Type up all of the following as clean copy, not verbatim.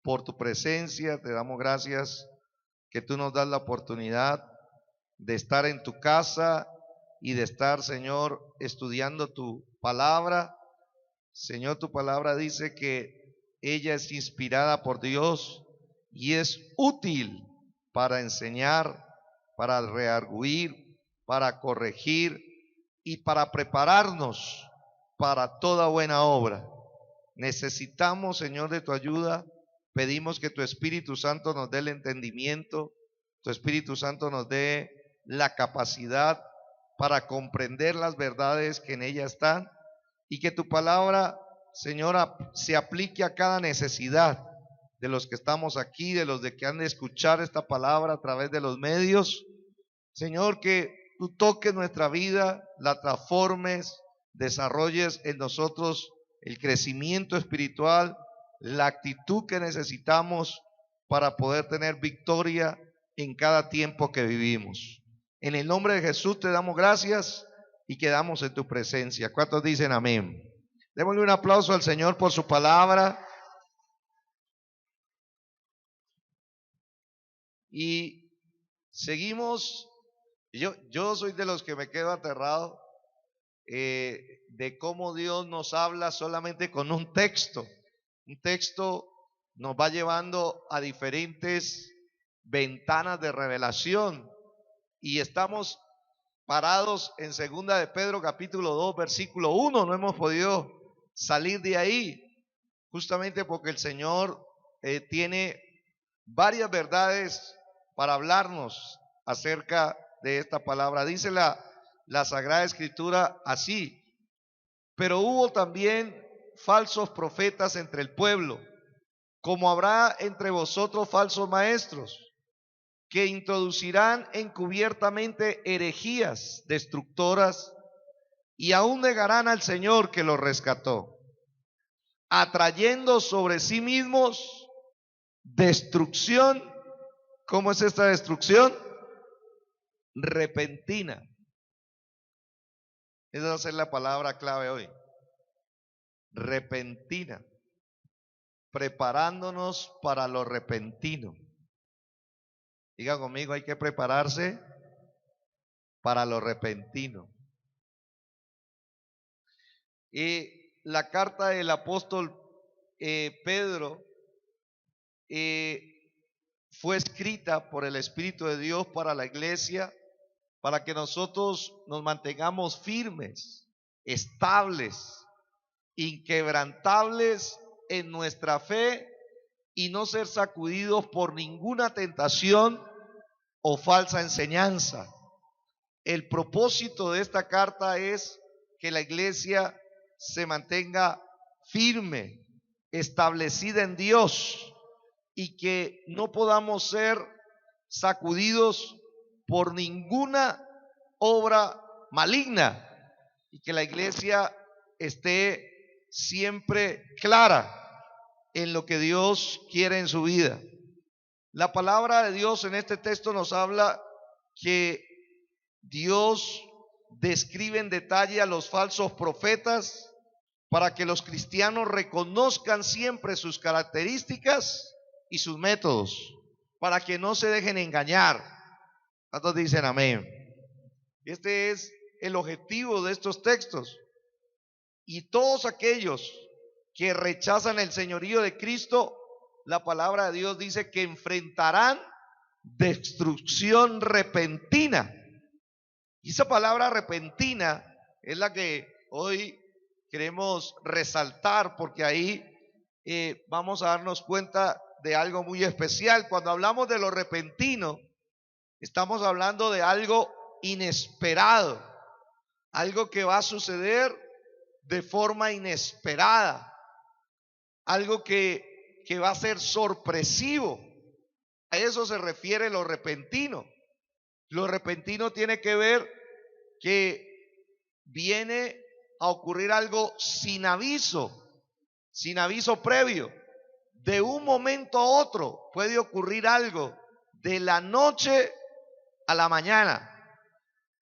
por tu presencia, te damos gracias que tú nos das la oportunidad de estar en tu casa y de estar, Señor, estudiando tu palabra. Señor, tu palabra dice que ella es inspirada por Dios y es útil para enseñar, para redarguir, para corregir y para prepararnos para toda buena obra. Necesitamos, Señor, de tu ayuda. Pedimos que tu Espíritu Santo nos dé el entendimiento, tu Espíritu Santo nos dé la capacidad para comprender las verdades que en ella están y que tu palabra, Señora, se aplique a cada necesidad de los que estamos aquí, de los de que han de escuchar esta palabra a través de los medios. Señor, que tú toques nuestra vida, la transformes, desarrolles en nosotros el crecimiento espiritual, la actitud que necesitamos para poder tener victoria en cada tiempo que vivimos. En el nombre de Jesús te damos gracias y quedamos en tu presencia. ¿Cuántos dicen amén? Démosle un aplauso al Señor por su palabra. Y seguimos. Yo soy de los que me quedo aterrado de cómo Dios nos habla solamente con un texto. Un texto nos va llevando a diferentes ventanas de revelación y estamos parados en segunda de Pedro capítulo 2 versículo 1. No hemos podido salir de ahí justamente porque el Señor tiene varias verdades para hablarnos acerca de esta palabra. Dice la Sagrada Escritura así: pero hubo también falsos profetas entre el pueblo, como habrá entre vosotros falsos maestros, que introducirán encubiertamente herejías destructoras y aún negarán al Señor que los rescató, atrayendo sobre sí mismos destrucción. ¿Cómo es esta destrucción? Repentina. Esa va a ser la palabra clave hoy. Repentina. Preparándonos para lo repentino. Diga conmigo, hay que prepararse para lo repentino. Y la carta del apóstol Pedro fue escrita por el Espíritu de Dios para la iglesia, para que nosotros nos mantengamos firmes, estables, inquebrantables en nuestra fe y no ser sacudidos por ninguna tentación o falsa enseñanza. El propósito de esta carta es que la iglesia se mantenga firme, establecida en Dios, y que no podamos ser sacudidos por ninguna obra maligna, y que la iglesia esté siempre clara en lo que Dios quiere en su vida. La palabra de Dios en este texto nos habla que Dios describe en detalle a los falsos profetas para que los cristianos reconozcan siempre sus características y sus métodos, para que no se dejen engañar. ¿Cuántos dicen amén? Este es el objetivo de estos textos. Y todos aquellos que rechazan el señorío de Cristo, la palabra de Dios dice que enfrentarán destrucción repentina. Y esa palabra repentina es la que hoy queremos resaltar, porque ahí vamos a darnos cuenta de algo muy especial. Cuando hablamos de lo repentino, estamos hablando de algo inesperado, algo que va a suceder de forma inesperada, algo que va a ser sorpresivo. A eso se refiere lo repentino. Lo repentino tiene que ver que viene a ocurrir algo sin aviso previo. De un momento a otro puede ocurrir algo, de la noche a la mañana.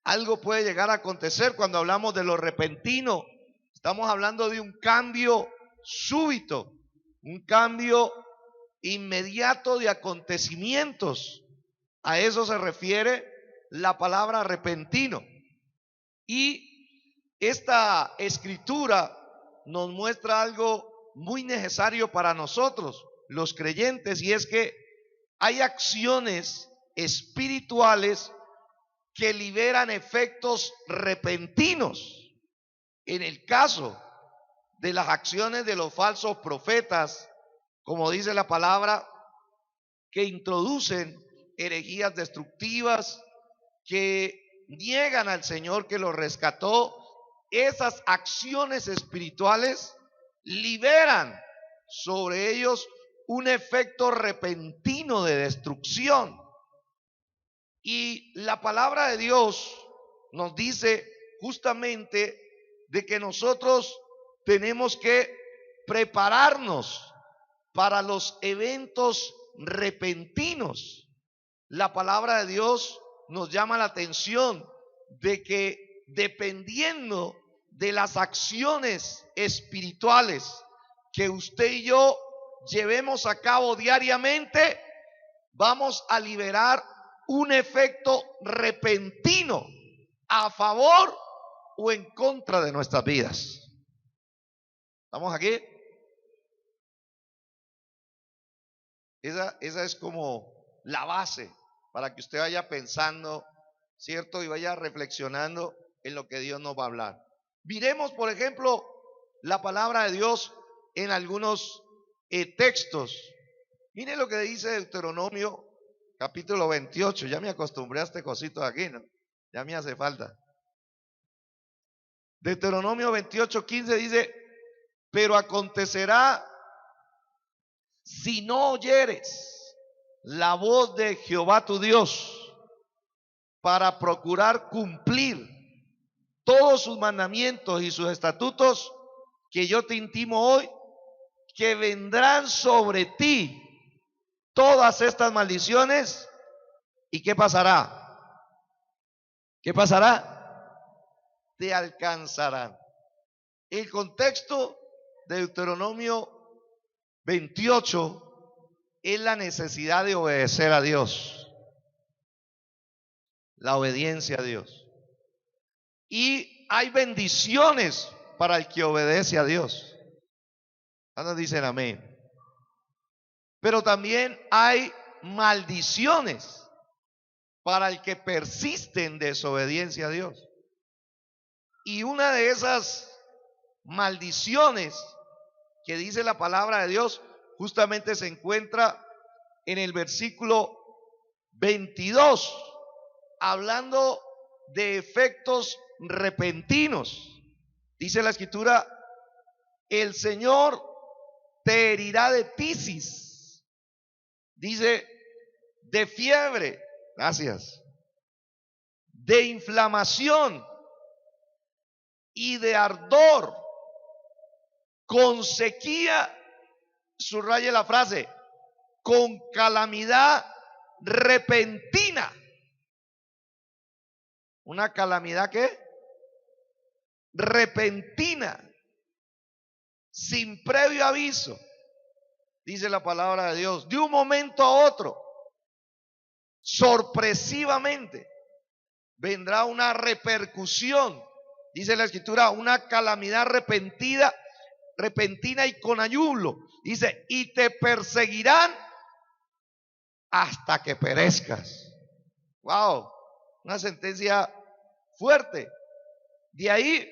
Algo puede llegar a acontecer. Cuando hablamos de lo repentino, estamos hablando de un cambio súbito, un cambio inmediato de acontecimientos. A eso se refiere la palabra repentino. Y esta escritura nos muestra algo muy necesario para nosotros, los creyentes, y es que hay acciones espirituales que liberan efectos repentinos. En el caso de las acciones de los falsos profetas, como dice la palabra, que introducen herejías destructivas, que niegan al Señor que los rescató, esas acciones espirituales liberan sobre ellos un efecto repentino de destrucción. Y la palabra de Dios nos dice justamente de que nosotros tenemos que prepararnos para los eventos repentinos. La palabra de Dios nos llama la atención de que dependiendo de las acciones espirituales que usted y yo llevemos a cabo diariamente, vamos a liberar un efecto repentino a favor o en contra de nuestras vidas. ¿Estamos aquí? Esa es como la base para que usted vaya pensando, ¿cierto? Y vaya reflexionando en lo que Dios nos va a hablar. Miremos, por ejemplo, la palabra de Dios en algunos textos. Miren lo que dice Deuteronomio capítulo 28. Ya me acostumbré a este cosito de aquí, ¿no? Ya me hace falta. Deuteronomio 28:15 dice: pero acontecerá si no oyeres la voz de Jehová tu Dios para procurar cumplir todos sus mandamientos y sus estatutos que yo te intimo hoy, que vendrán sobre ti todas estas maldiciones. ¿Y qué pasará? ¿Qué pasará? Te alcanzarán. El contexto de Deuteronomio 28 es la necesidad de obedecer a Dios, la obediencia a Dios. Y hay bendiciones para el que obedece a Dios. ¿Cuántos dicen amén? Pero también hay maldiciones para el que persiste en desobediencia a Dios. Y una de esas maldiciones que dice la palabra de Dios justamente se encuentra en el versículo 22, hablando de efectos repentinos. Dice la escritura: el Señor te herirá de tisis, dice, de fiebre, gracias, de inflamación y de ardor, con sequía, subraye la frase, con calamidad repentina. ¿Una calamidad qué? Repentina, sin previo aviso, dice la palabra de Dios, de un momento a otro, sorpresivamente, vendrá una repercusión, dice la escritura, una calamidad repentina y con ayuno. Dice: y te perseguirán hasta que perezcas. Wow, una sentencia fuerte. De ahí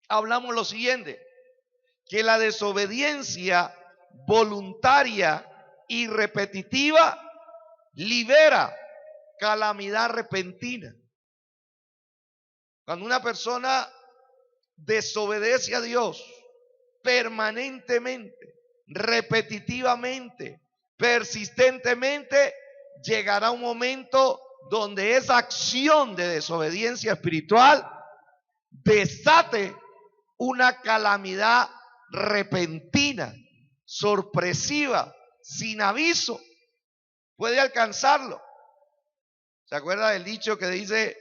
hablamos lo siguiente: que la desobediencia voluntaria y repetitiva libera calamidad repentina. Cuando una persona desobedece a Dios permanentemente, repetitivamente, persistentemente, llegará un momento donde esa acción de desobediencia espiritual desate una calamidad repentina, sorpresiva, sin aviso. Puede alcanzarlo. ¿Se acuerda del dicho que dice: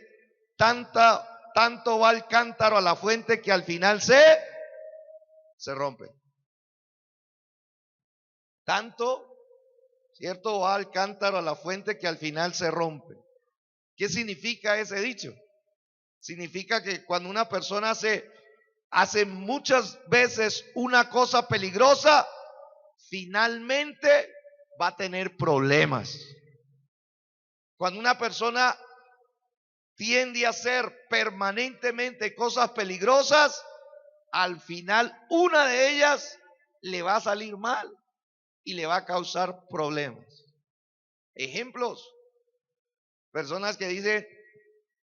tanto va el cántaro a la fuente que al final se rompe? Tanto ¿cierto? Va al cántaro, a la fuente que al final se rompe. ¿Qué significa ese dicho? Significa que cuando una persona hace muchas veces una cosa peligrosa, finalmente va a tener problemas. Cuando una persona tiende a hacer permanentemente cosas peligrosas, al final una de ellas le va a salir mal y le va a causar problemas. Ejemplos, personas que dicen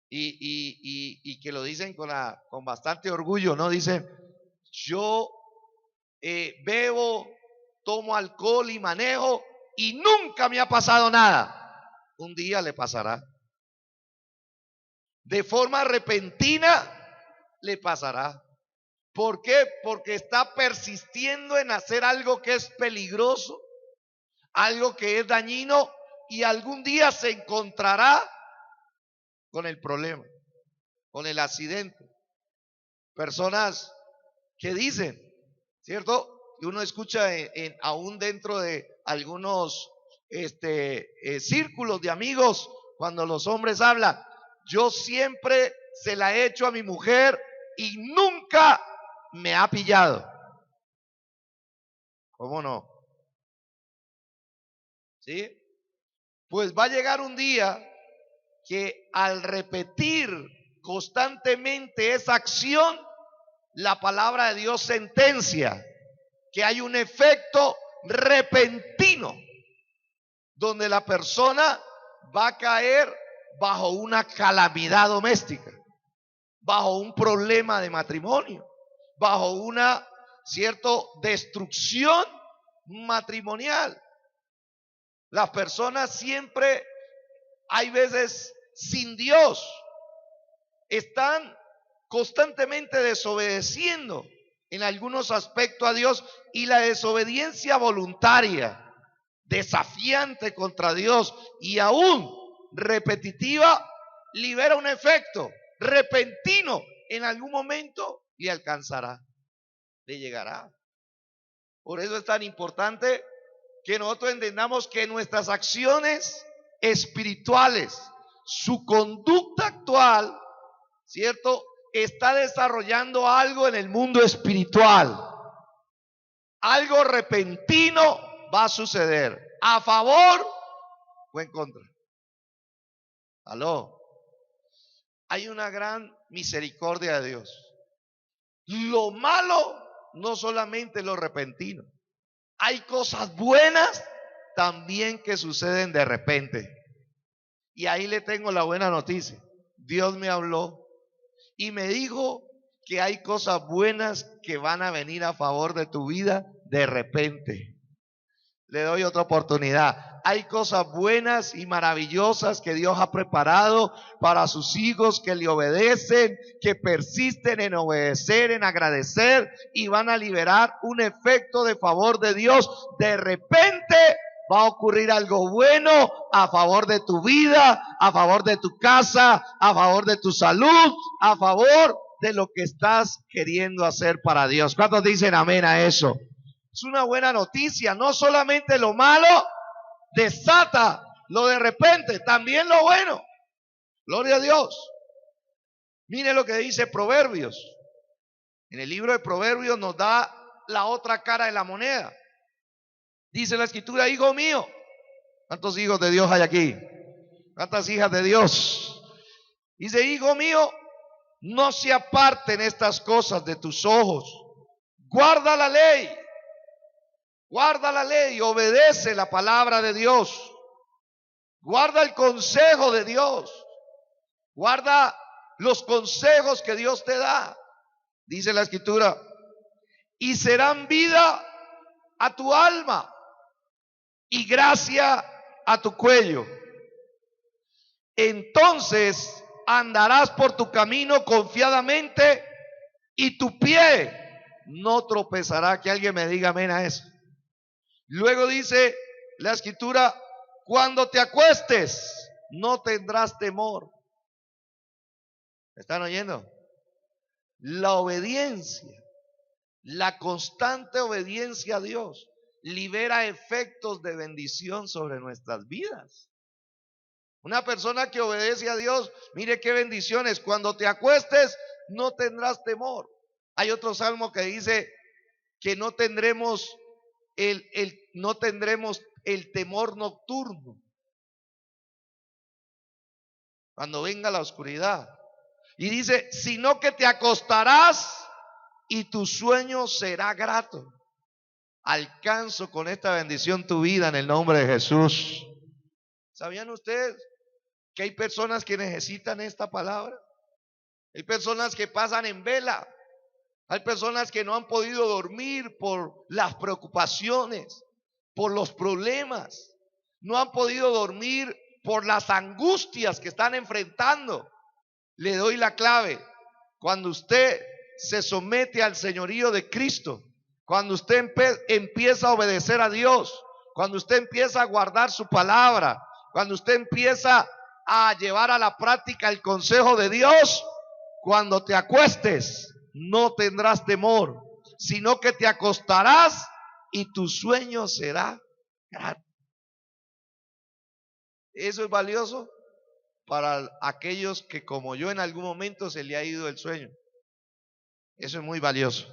y que lo dicen con bastante orgullo, ¿no? Dicen, yo bebo, tomo alcohol y manejo y nunca me ha pasado nada. Un día le pasará. De forma repentina le pasará. ¿Por qué? Porque está persistiendo en hacer algo que es peligroso, algo que es dañino, y algún día se encontrará con el problema, con el accidente. Personas que dicen, ¿cierto? Y uno escucha aún dentro de algunos círculos de amigos, cuando los hombres hablan, yo siempre se la he hecho a mi mujer y nunca me ha pillado. ¿Cómo no? ¿Sí? Pues va a llegar un día que al repetir constantemente esa acción, la palabra de Dios sentencia que hay un efecto repentino donde la persona va a caer bajo una calamidad doméstica, bajo un problema de matrimonio, bajo una destrucción matrimonial. Las personas siempre, hay veces sin Dios, están constantemente desobedeciendo en algunos aspectos a Dios, y la desobediencia voluntaria, desafiante contra Dios y aún repetitiva, libera un efecto repentino. En algún momento le alcanzará, le llegará. Por eso es tan importante que nosotros entendamos que nuestras acciones espirituales, su conducta actual, ¿cierto?, está desarrollando algo en el mundo espiritual. Algo repentino va a suceder, a favor o en contra. Aló. Hay una gran misericordia de Dios. Lo malo no solamente lo repentino. Hay cosas buenas también que suceden de repente. Y ahí le tengo la buena noticia. Dios me habló y me dijo que hay cosas buenas que van a venir a favor de tu vida de repente. Le doy otra oportunidad. Hay cosas buenas y maravillosas que Dios ha preparado para sus hijos que le obedecen, que persisten en obedecer, en agradecer, y van a liberar un efecto de favor de Dios. De repente va a ocurrir algo bueno a favor de tu vida, a favor de tu casa, a favor de tu salud, a favor de lo que estás queriendo hacer para Dios. ¿Cuántos dicen amén a eso? Es una buena noticia. No solamente lo malo desata lo de repente, también lo bueno. Gloria a Dios. Mire lo que dice Proverbios. En el libro de Proverbios nos da la otra cara de la moneda. Dice la escritura, hijo mío. ¿Cuántos hijos de Dios hay aquí? ¿Cuántas hijas de Dios? Dice, hijo mío, no se aparten estas cosas de tus ojos. Guarda la ley. Guarda la ley, obedece la palabra de Dios. Guarda el consejo de Dios. Guarda los consejos que Dios te da. Dice la escritura, y serán vida a tu alma y gracia a tu cuello. Entonces andarás por tu camino confiadamente y tu pie no tropezará. Que alguien me diga amén a eso. Luego dice la escritura, cuando te acuestes no tendrás temor. ¿Me están oyendo? La obediencia, la constante obediencia a Dios libera efectos de bendición sobre nuestras vidas. Una persona que obedece a Dios, mire qué bendiciones. Cuando te acuestes, no tendrás temor. Hay otro salmo que dice que no tendremos no tendremos el temor nocturno cuando venga la oscuridad. Y dice, sino que te acostarás y tu sueño será grato. Alcanzo con esta bendición tu vida en el nombre de Jesús. ¿Sabían ustedes que hay personas que necesitan esta palabra? Hay personas que pasan en vela. Hay personas que no han podido dormir por las preocupaciones, por los problemas. No han podido dormir por las angustias que están enfrentando. Le doy la clave. Cuando usted se somete al señorío de Cristo, cuando usted empieza a obedecer a Dios, cuando usted empieza a guardar su palabra, cuando usted empieza a llevar a la práctica el consejo de Dios, cuando te acuestes, no tendrás temor, sino que te acostarás y tu sueño será grato. Eso es valioso para aquellos que, como yo, en algún momento se le ha ido el sueño. Eso es muy valioso,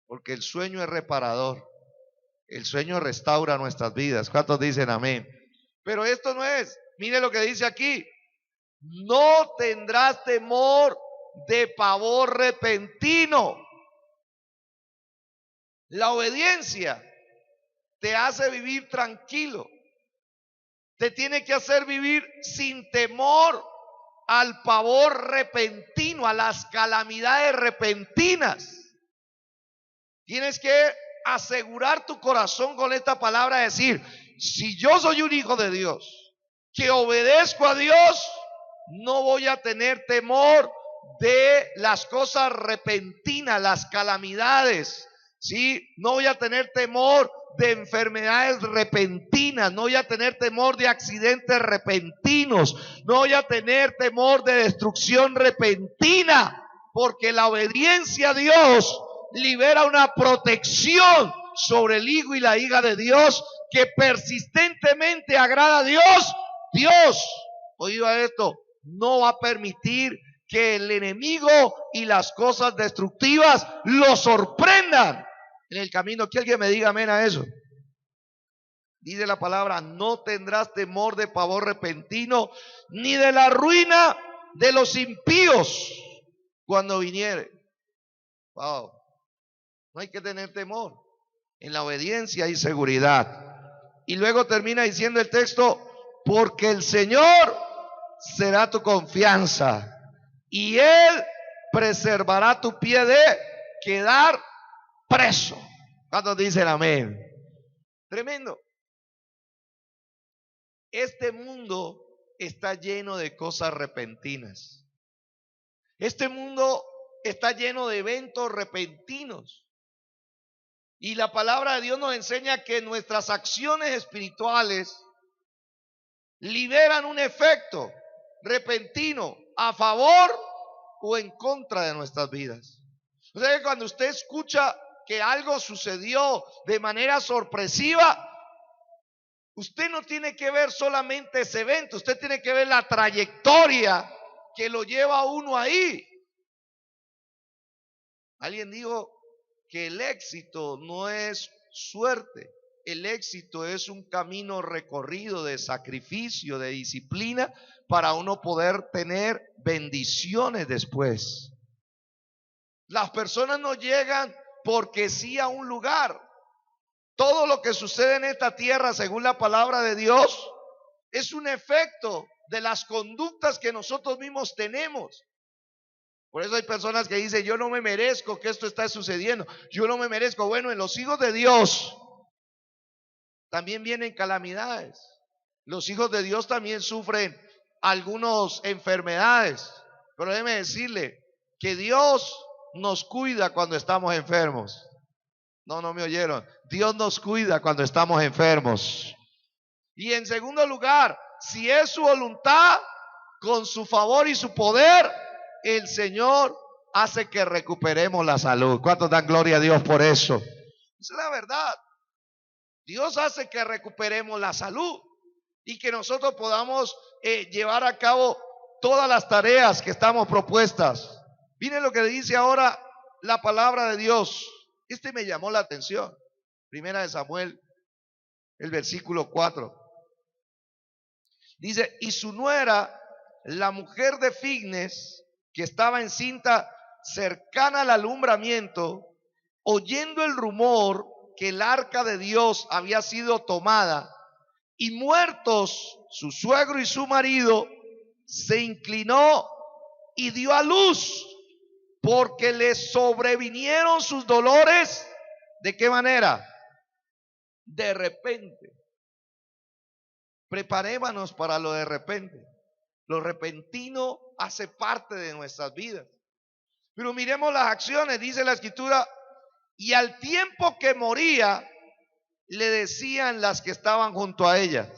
porque el sueño es reparador. El sueño restaura nuestras vidas. ¿Cuántos dicen amén? Pero esto no es. Mire lo que dice aquí. No tendrás temor de pavor repentino. La obediencia te hace vivir tranquilo. Te tiene que hacer vivir sin temor al pavor repentino, a las calamidades repentinas. Tienes que asegurar tu corazón con esta palabra, decir, si yo soy un hijo de Dios, que obedezco a Dios, no voy a tener temor de las cosas repentinas, las calamidades, ¿sí? No voy a tener temor de enfermedades repentinas, no voy a tener temor de accidentes repentinos, no voy a tener temor de destrucción repentina, porque la obediencia a Dios libera una protección sobre el hijo y la hija de Dios que persistentemente agrada a Dios. Dios, oiga esto, no va a permitir que el enemigo y las cosas destructivas lo sorprendan en el camino. Que alguien me diga amén a eso. Dice la palabra, no tendrás temor de pavor repentino, ni de la ruina de los impíos cuando viniere. Wow. No hay que tener temor. En la obediencia hay seguridad. Y luego termina diciendo el texto, porque el Señor será tu confianza y Él preservará tu pie de quedar preso. ¿Cuántos dicen amén? Tremendo. Este mundo está lleno de cosas repentinas. Este mundo está lleno de eventos repentinos. Y la palabra de Dios nos enseña que nuestras acciones espirituales liberan un efecto repentino a favor o en contra de nuestras vidas. O sea que cuando usted escucha que algo sucedió de manera sorpresiva, usted no tiene que ver solamente ese evento, usted tiene que ver la trayectoria que lo lleva a uno ahí. Alguien dijo que el éxito no es suerte, el éxito es un camino recorrido de sacrificio, de disciplina, para uno poder tener bendiciones después. Las personas no llegan porque sí a un lugar. Todo lo que sucede en esta tierra, según la palabra de Dios, es un efecto de las conductas que nosotros mismos tenemos. Por eso hay personas que dicen, yo no me merezco que esto esté sucediendo, yo no me merezco. Bueno, en los hijos de Dios también vienen calamidades. Los hijos de Dios también sufren algunas enfermedades. Pero déjeme decirle que Dios nos cuida cuando estamos enfermos. No me oyeron. Dios nos cuida cuando estamos enfermos. Y en segundo lugar, si es su voluntad, con su favor y su poder, el Señor hace que recuperemos la salud. ¿Cuántos dan gloria a Dios por eso? Esa es la verdad. Dios hace que recuperemos la salud y que nosotros podamos llevar a cabo todas las tareas que estamos propuestas. Miren lo que dice ahora la palabra de Dios. Este me llamó la atención. Primera de Samuel, el versículo 4. Dice, y su nuera, la mujer de Fignes, que estaba encinta cercana al alumbramiento, oyendo el rumor que el arca de Dios había sido tomada, y muertos su suegro y su marido, se inclinó y dio a luz, porque le sobrevinieron sus dolores. ¿De qué manera? De repente. Preparémonos para lo de repente. Lo repentino hace parte de nuestras vidas. Pero miremos las acciones, dice la Escritura, y al tiempo que moría, le decían las que estaban junto a ella,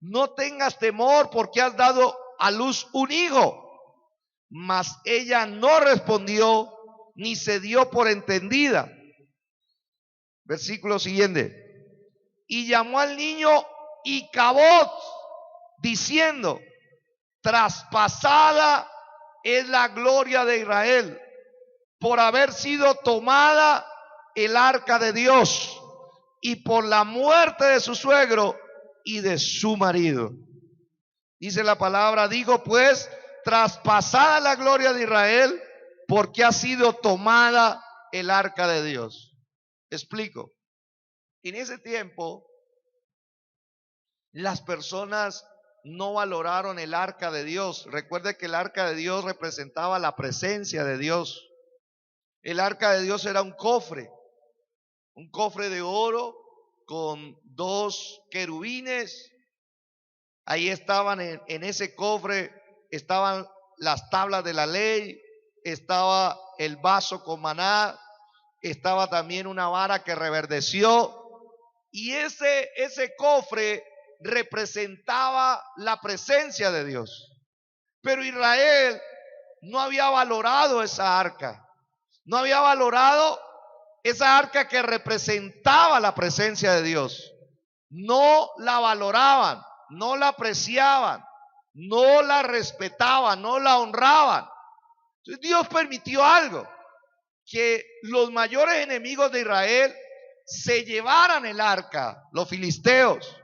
no tengas temor porque has dado a luz un hijo. Mas ella no respondió ni se dio por entendida. Versículo siguiente. Y llamó al niño Icabod, diciendo, traspasada es la gloria de Israel por haber sido tomada el arca de Dios y por la muerte de su suegro y de su marido. Dice la palabra, digo pues, traspasada la gloria de Israel porque ha sido tomada el arca de Dios. Explico. En ese tiempo, las personas no valoraron el arca de Dios. Recuerde que el arca de Dios representaba la presencia de Dios. El arca de Dios era un cofre de oro con 2 querubines. Ahí estaban en ese cofre, estaban las tablas de la ley, estaba el vaso con maná, estaba también una vara que reverdeció. Y ese cofre representaba la presencia de Dios. Pero Israel no había valorado esa arca. No había valorado esa arca que representaba la presencia de Dios. No la valoraban, no la apreciaban, no la respetaban, no la honraban. Entonces Dios permitió algo, que los mayores enemigos de Israel se llevaran el arca, los filisteos,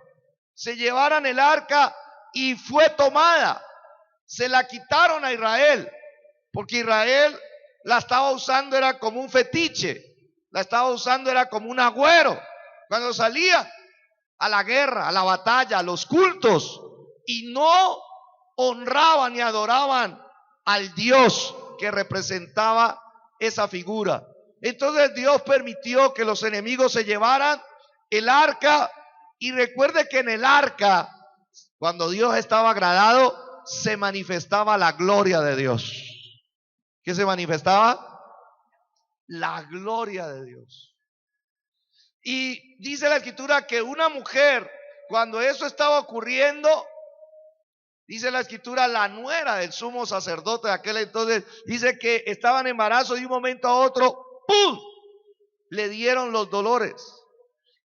se llevaran el arca y fue tomada. Se la quitaron a Israel, porque Israel la estaba usando, era como un fetiche, la estaba usando, era como un agüero. Cuando salía a la guerra, a la batalla, a los cultos, y no honraban ni adoraban al Dios que representaba esa figura. Entonces Dios permitió que los enemigos se llevaran el arca. Y recuerde que en el arca, cuando Dios estaba agradado, se manifestaba la gloria de Dios. ¿Qué se manifestaba? La gloria de Dios. Y dice la Escritura que una mujer, cuando eso estaba ocurriendo, dice la Escritura, la nuera del sumo sacerdote de aquel entonces, dice que estaba en embarazo y de un momento a otro, ¡pum!, le dieron los dolores.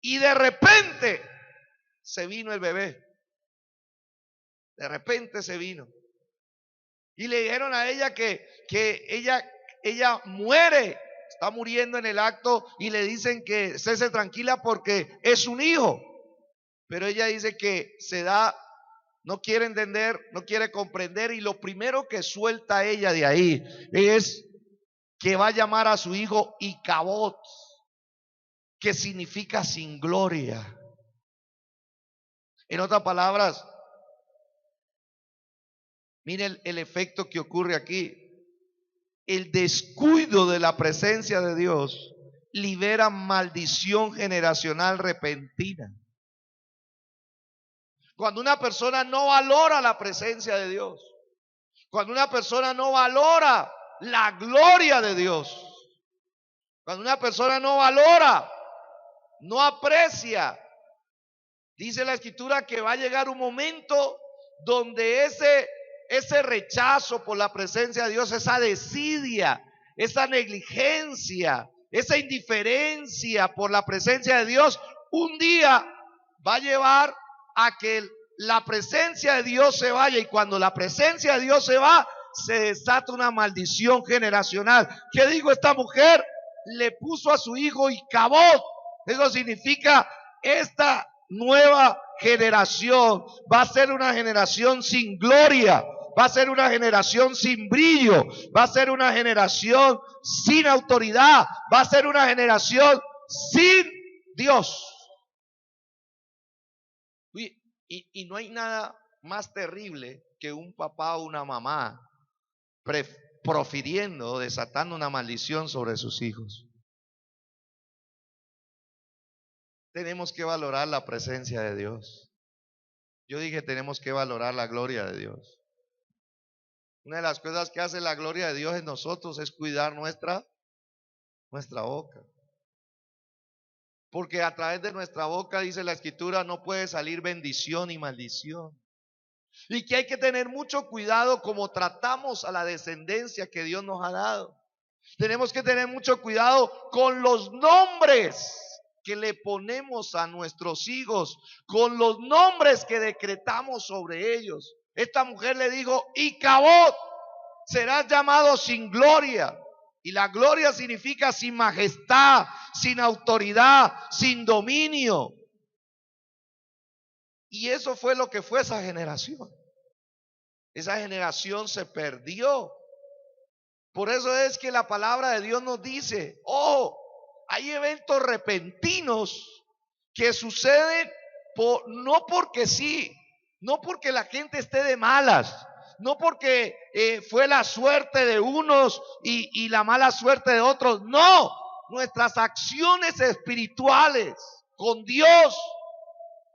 Y de repente se vino el bebé. De repente se vino. Y le dijeron a ella que ella muere, está muriendo en el acto, y le dicen que cese tranquila porque es un hijo. Pero ella dice que se da, no quiere entender, no quiere comprender, y lo primero que suelta ella de ahí es que va a llamar a su hijo Icabod, que significa sin gloria. En otras palabras, miren el efecto que ocurre aquí. El descuido de la presencia de Dios libera maldición generacional repentina. Cuando una persona no valora la presencia de Dios, cuando una persona no valora la gloria de Dios, cuando una persona no valora, no aprecia, dice la Escritura que va a llegar un momento donde ese rechazo por la presencia de Dios, esa desidia, esa negligencia, esa indiferencia por la presencia de Dios un día va a llevar a que la presencia de Dios se vaya, y cuando la presencia de Dios se va, se desata una maldición generacional. ¿Qué digo? Esta mujer le puso a su hijo Icabod. Eso significa, esta nueva generación va a ser una generación sin gloria, va a ser una generación sin brillo, va a ser una generación sin autoridad, va a ser una generación sin Dios. Y no hay nada más terrible que un papá o una mamá profiriendo o desatando una maldición sobre sus hijos. Tenemos que valorar la presencia de Dios. Yo dije, tenemos que valorar la gloria de Dios. Una de las cosas que hace la gloria de Dios en nosotros es cuidar nuestra boca. Porque a través de nuestra boca, dice la Escritura, no puede salir bendición y maldición. Y que hay que tener mucho cuidado como tratamos a la descendencia que Dios nos ha dado. Tenemos que tener mucho cuidado con los nombres que le ponemos a nuestros hijos, con los nombres que decretamos sobre ellos. Esta mujer le dijo, Icabod, serás llamado sin gloria. Y la gloria significa sin majestad, sin autoridad, sin dominio. Y eso fue lo que fue esa generación. Esa generación se perdió. Por eso es que la palabra de Dios nos dice, hay eventos repentinos que suceden no porque sí, no porque la gente esté de malas, no porque fue la suerte de unos y la mala suerte de otros. No, nuestras acciones espirituales con Dios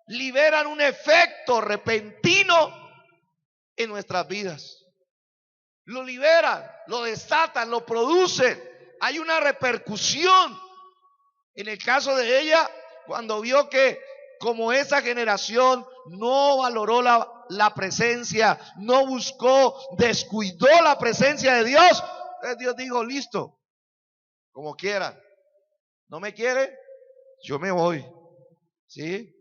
liberan un efecto repentino en nuestras vidas. Lo liberan, lo desatan, lo producen. Hay una repercusión. En el caso de ella, cuando vio que como esa generación no valoró la presencia, no buscó, descuidó la presencia de Dios, entonces Dios dijo, listo, como quiera. ¿No me quiere? Yo me voy. ¿Sí?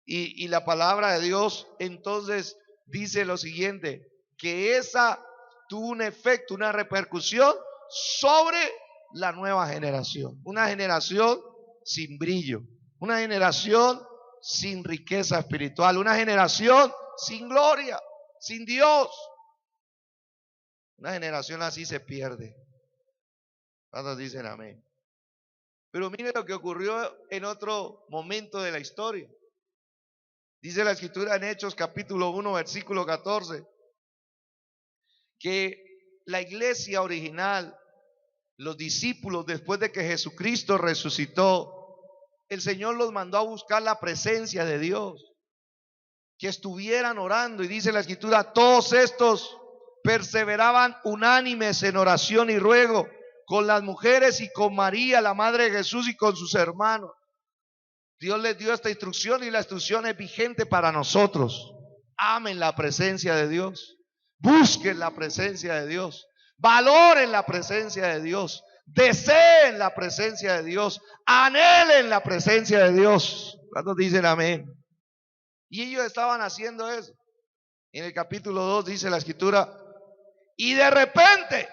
Y la palabra de Dios entonces dice lo siguiente, que esa tuvo un efecto, una repercusión sobre la nueva generación. Una generación sin brillo, una generación sin riqueza espiritual, una generación sin gloria, sin Dios. Una generación así se pierde. ¿Cuántos dicen amén? Pero mire lo que ocurrió en otro momento de la historia. Dice la Escritura en Hechos capítulo 1 versículo 14 que la iglesia original, los discípulos, después de que Jesucristo resucitó, el Señor los mandó a buscar la presencia de Dios, que estuvieran orando, y dice la Escritura, todos estos perseveraban unánimes en oración y ruego con las mujeres y con María, la madre de Jesús, y con sus hermanos. Dios les dio esta instrucción y la instrucción es vigente para nosotros. Amen la presencia de Dios, busquen la presencia de Dios, valoren la presencia de Dios, deseen la presencia de Dios, anhelen la presencia de Dios. ¿Cuántos dicen amén? Y ellos estaban haciendo eso. En el capítulo 2 dice la Escritura, y de repente,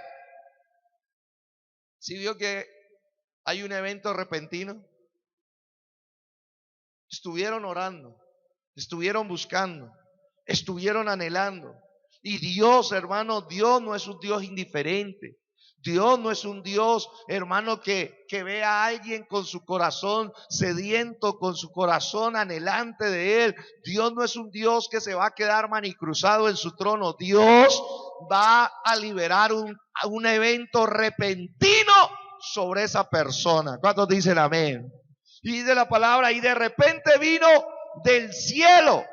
¿sí vio que hay un evento repentino? Estuvieron orando, estuvieron buscando, estuvieron anhelando. Y Dios, hermano, Dios no es un Dios indiferente. Dios no es un Dios, hermano, que ve a alguien con su corazón sediento, con su corazón anhelante de Él. Dios no es un Dios que se va a quedar manicruzado en su trono. Dios va a liberar un evento repentino sobre esa persona. ¿Cuántos dicen amén? Y de la palabra, y de repente vino del cielo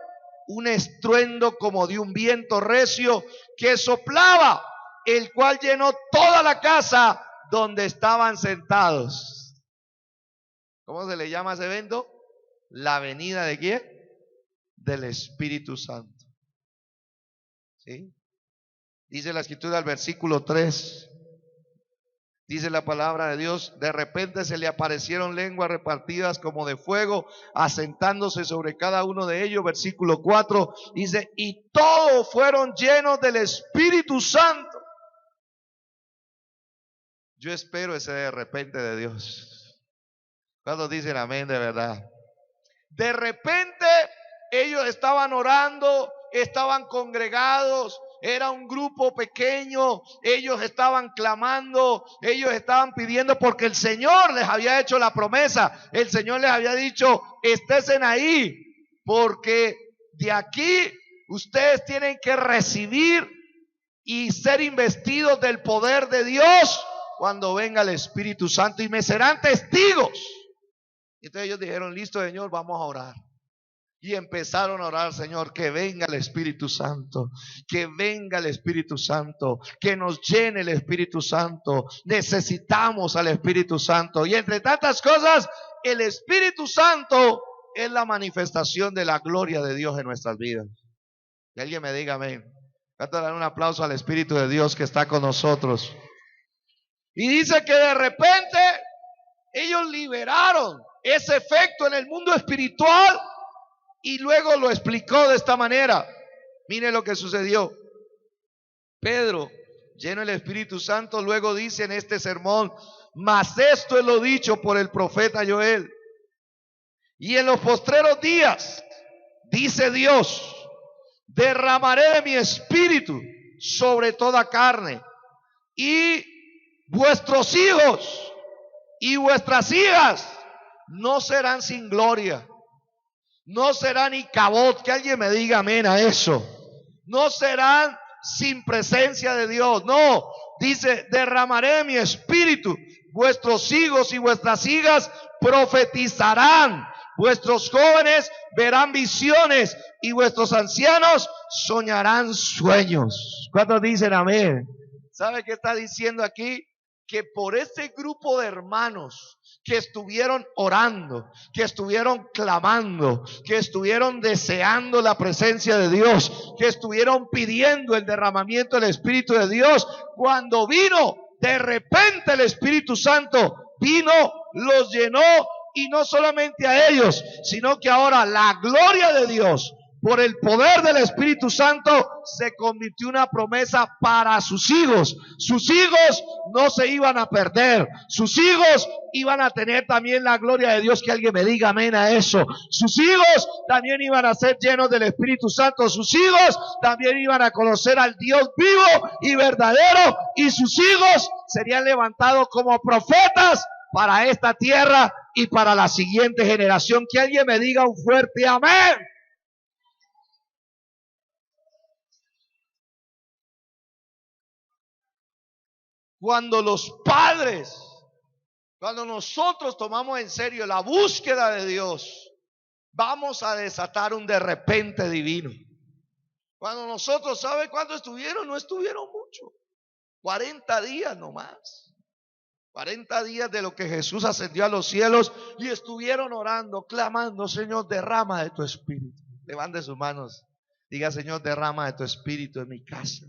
un estruendo como de un viento recio que soplaba, el cual llenó toda la casa donde estaban sentados. ¿Cómo se le llama ese evento? La venida ¿de quién? Del Espíritu Santo. ¿Sí? Dice la Escritura al versículo 3. Dice la palabra de Dios, de repente se le aparecieron lenguas repartidas como de fuego, asentándose sobre cada uno de ellos. Versículo 4 dice, y todos fueron llenos del Espíritu Santo. Yo espero ese de repente de Dios. ¿Cuántos dicen amén de verdad? De repente ellos estaban orando, estaban congregados, era un grupo pequeño, ellos estaban clamando, ellos estaban pidiendo porque el Señor les había hecho la promesa, el Señor les había dicho, estén ahí, porque de aquí ustedes tienen que recibir y ser investidos del poder de Dios cuando venga el Espíritu Santo y me serán testigos. Entonces ellos dijeron, listo Señor, vamos a orar. Y empezaron a orar, Señor, que venga el Espíritu Santo, que venga el Espíritu Santo, que nos llene el Espíritu Santo. Necesitamos al Espíritu Santo. Y entre tantas cosas, el Espíritu Santo es la manifestación de la gloria de Dios en nuestras vidas. Que alguien me diga amén. Voy a dar un aplauso al Espíritu de Dios que está con nosotros. Y dice que de repente ellos liberaron ese efecto en el mundo espiritual. Y luego lo explicó de esta manera. Mire lo que sucedió. Pedro, lleno del Espíritu Santo, luego dice en este sermón, mas esto es lo dicho por el profeta Joel. Y en los postreros días, dice Dios, derramaré de mi espíritu sobre toda carne. Y vuestros hijos y vuestras hijas no serán sin gloria. No serán Icabod, que alguien me diga amén a eso. No serán sin presencia de Dios. No, dice, derramaré de mi espíritu. Vuestros hijos y vuestras hijas profetizarán. Vuestros jóvenes verán visiones y vuestros ancianos soñarán sueños. ¿Cuántos dicen amén? ¿Sabe qué está diciendo aquí? Que por ese grupo de hermanos que estuvieron orando, que estuvieron clamando, que estuvieron deseando la presencia de Dios, que estuvieron pidiendo el derramamiento del Espíritu de Dios, cuando vino de repente el Espíritu Santo, vino, los llenó, y no solamente a ellos, sino que ahora la gloria de Dios por el poder del Espíritu Santo se convirtió en una promesa para sus hijos. Sus hijos no se iban a perder. Sus hijos iban a tener también la gloria de Dios. Que alguien me diga amén a eso. Sus hijos también iban a ser llenos del Espíritu Santo. Sus hijos también iban a conocer al Dios vivo y verdadero. Y sus hijos serían levantados como profetas para esta tierra y para la siguiente generación. Que alguien me diga un fuerte amén. Cuando los padres, cuando nosotros tomamos en serio la búsqueda de Dios, vamos a desatar un de repente divino. Cuando nosotros, ¿sabe cuánto estuvieron? No estuvieron mucho. 40 días nomás. 40 días de lo que Jesús ascendió a los cielos y estuvieron orando, clamando, Señor, derrama de tu espíritu. Levante sus manos. Diga, Señor, derrama de tu espíritu en mi casa.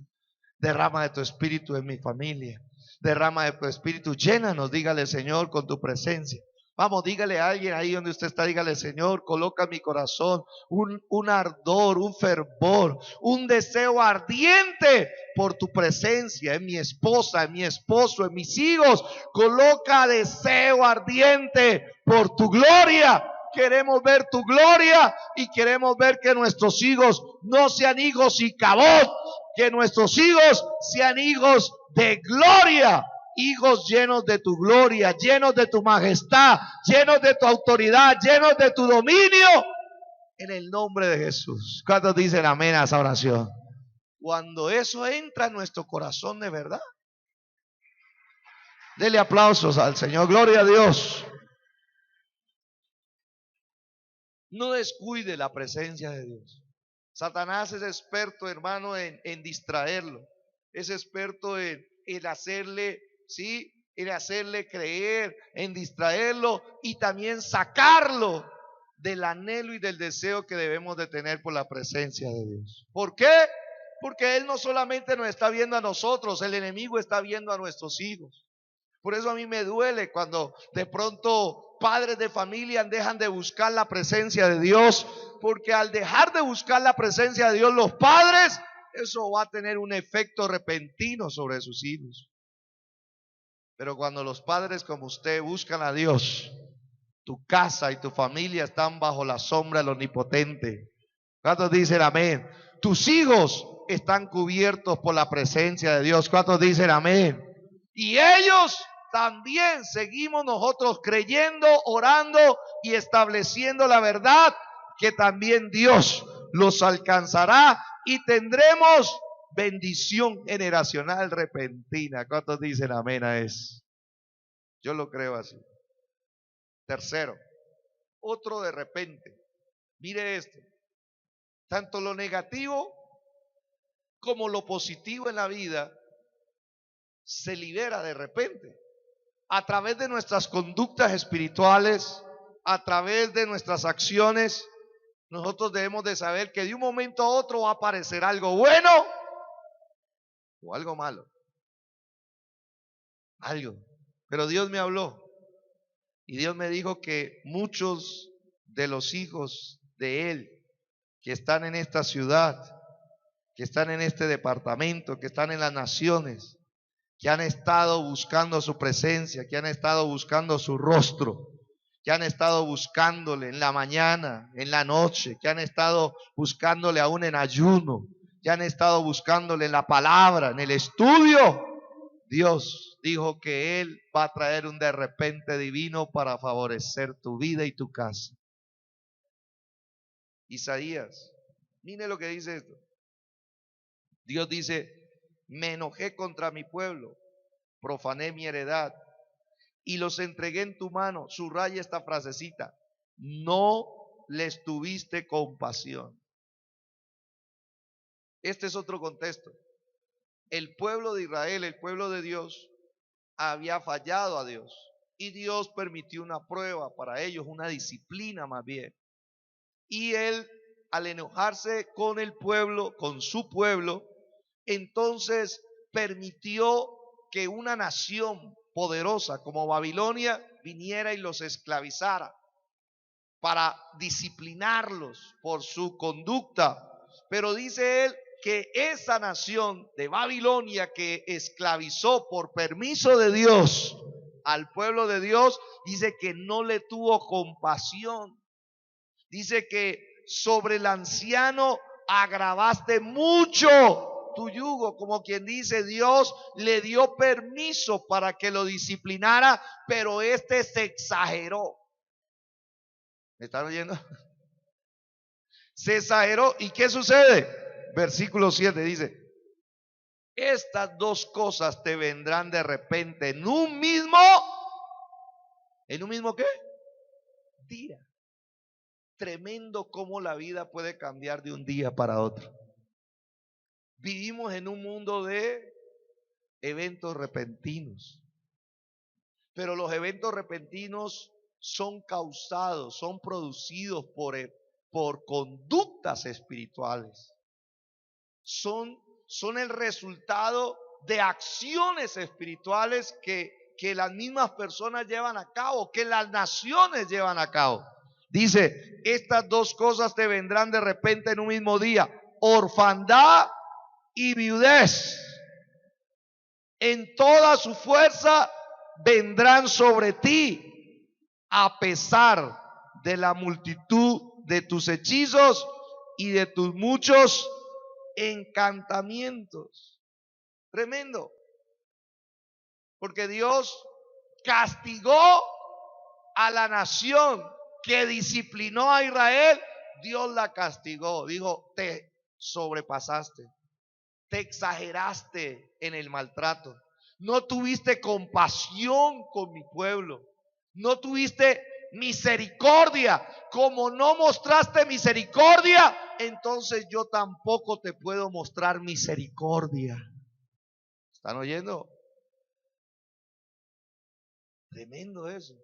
Derrama de tu espíritu en mi familia. Derrama de tu espíritu, llénanos, dígale Señor con tu presencia. Vamos, dígale a alguien ahí donde usted está, dígale Señor, coloca en mi corazón un ardor, un fervor, un deseo ardiente por tu presencia en mi esposa, en mi esposo, en mis hijos. Coloca deseo ardiente por tu gloria. Queremos ver tu gloria y queremos ver que nuestros hijos no sean hijos Icabod, que nuestros hijos sean hijos de gloria, hijos llenos de tu gloria, llenos de tu majestad, llenos de tu autoridad, llenos de tu dominio, en el nombre de Jesús. ¿Cuántos dicen amén a esa oración? Cuando eso entra en nuestro corazón de verdad, dele aplausos al Señor, gloria a Dios. No descuide la presencia de Dios. Satanás es experto, hermano, en distraerlo. Es experto en hacerle, ¿sí? En hacerle creer, en distraerlo y también sacarlo del anhelo y del deseo que debemos de tener por la presencia de Dios. ¿Por qué? Porque Él no solamente nos está viendo a nosotros, el enemigo está viendo a nuestros hijos. Por eso a mí me duele cuando de pronto padres de familia dejan de buscar la presencia de Dios, porque al dejar de buscar la presencia de Dios los padres, eso va a tener un efecto repentino sobre sus hijos. Pero cuando los padres como usted buscan a Dios, tu casa y tu familia están bajo la sombra del Omnipotente. ¿Cuántos dicen amén? Tus hijos están cubiertos por la presencia de Dios. ¿Cuántos dicen amén? Y ellos también seguimos nosotros creyendo, orando y estableciendo la verdad, que también Dios los alcanzará y tendremos bendición generacional repentina. ¿Cuántos dicen amén a eso? Yo lo creo así. Tercero, otro de repente. Mire esto. Tanto lo negativo como lo positivo en la vida se libera de repente. A través de nuestras conductas espirituales, a través de nuestras acciones, nosotros debemos de saber que de un momento a otro va a aparecer algo bueno o algo malo. Algo. Pero Dios me habló y Dios me dijo que muchos de los hijos de Él que están en esta ciudad, que están en este departamento, que están en las naciones, que han estado buscando su presencia, que han estado buscando su rostro, que han estado buscándole en la mañana, en la noche, que han estado buscándole aún en ayuno, que han estado buscándole en la palabra, en el estudio. Dios dijo que Él va a traer un de repente divino para favorecer tu vida y tu casa. Isaías, mire lo que dice esto. Dios dice: me enojé contra mi pueblo, profané mi heredad y los entregué en tu mano. Subraya esta frasecita: no les tuviste compasión. Este es otro contexto. El pueblo de Israel, el pueblo de Dios, había fallado a Dios y Dios permitió una prueba para ellos, una disciplina más bien. Y Él, al enojarse con el pueblo, con su pueblo, entonces permitió que una nación poderosa como Babilonia viniera y los esclavizara para disciplinarlos por su conducta. Pero dice él que esa nación de Babilonia que esclavizó por permiso de Dios al pueblo de Dios, dice que no le tuvo compasión. Dice que sobre el anciano agravaste mucho tu yugo, como quien dice, Dios le dio permiso para que lo disciplinara, pero este se exageró. ¿Me están oyendo? Se exageró. ¿Y qué sucede? Versículo 7 dice: estas dos cosas te vendrán de repente ¿en un mismo qué? Día. Tremendo cómo la vida puede cambiar de un día para otro. Vivimos en un mundo de eventos repentinos, pero los eventos repentinos son causados, son producidos por conductas espirituales. Son el resultado de acciones espirituales que las mismas personas llevan a cabo, que las naciones llevan a cabo. Dice: estas dos cosas te vendrán de repente en un mismo día: orfandad y viudez. En toda su fuerza vendrán sobre ti, a pesar de la multitud de tus hechizos y de tus muchos encantamientos. Tremendo. Porque Dios castigó a la nación que disciplinó a Israel. Dios la castigó. Dijo: te sobrepasaste, te exageraste en el maltrato, no tuviste compasión con mi pueblo, no tuviste misericordia. Como no mostraste misericordia, entonces yo tampoco te puedo mostrar misericordia. ¿Están oyendo? Tremendo eso.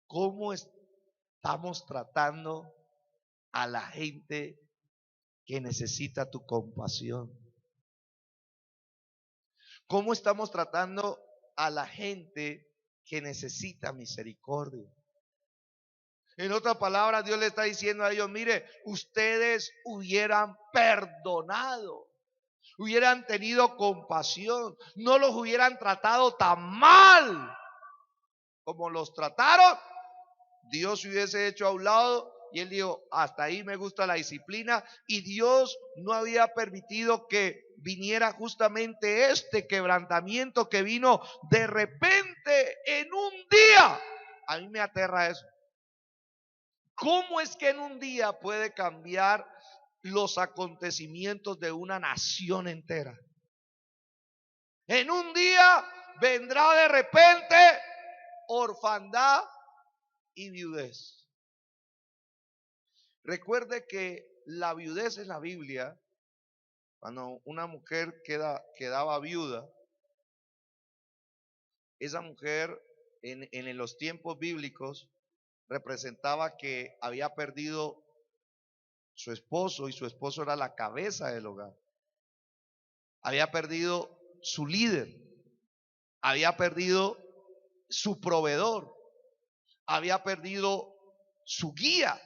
¿Cómo estamos tratando a la gente que necesita tu compasión? ¿Cómo estamos tratando a la gente que necesita misericordia. En otras palabras, Dios le está diciendo a ellos, mire, ustedes hubieran perdonado, hubieran tenido compasión, no los hubieran tratado tan mal como los trataron. Dios se hubiese hecho a un lado y él dijo, hasta ahí me gusta la disciplina, y Dios no había permitido que viniera justamente este quebrantamiento que vino de repente en un día. A mí me aterra eso. ¿Cómo es que en un día puede cambiar los acontecimientos de una nación entera? En un día vendrá de repente orfandad y viudez. Recuerde que la viudez en la Biblia, cuando una mujer quedaba viuda, esa mujer en los tiempos bíblicos representaba que había perdido su esposo, y su esposo era la cabeza del hogar. Había perdido su líder, había perdido su proveedor, había perdido su guía,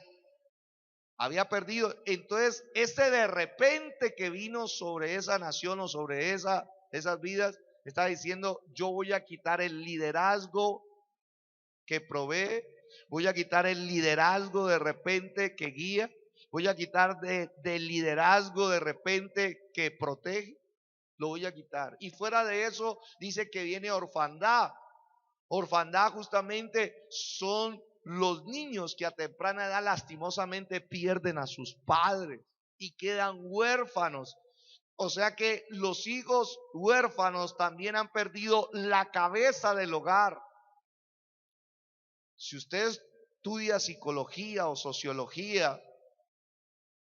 había perdido. Entonces, ese de repente que vino sobre esa nación o sobre esas vidas, está diciendo, yo voy a quitar el liderazgo que provee, voy a quitar el liderazgo de repente que guía, voy a quitar del liderazgo de repente que protege, lo voy a quitar. Y fuera de eso dice que viene orfandad. Orfandad justamente son los niños que a temprana edad lastimosamente pierden a sus padres y quedan huérfanos. O sea que los hijos huérfanos también han perdido la cabeza del hogar. Si usted estudia psicología o sociología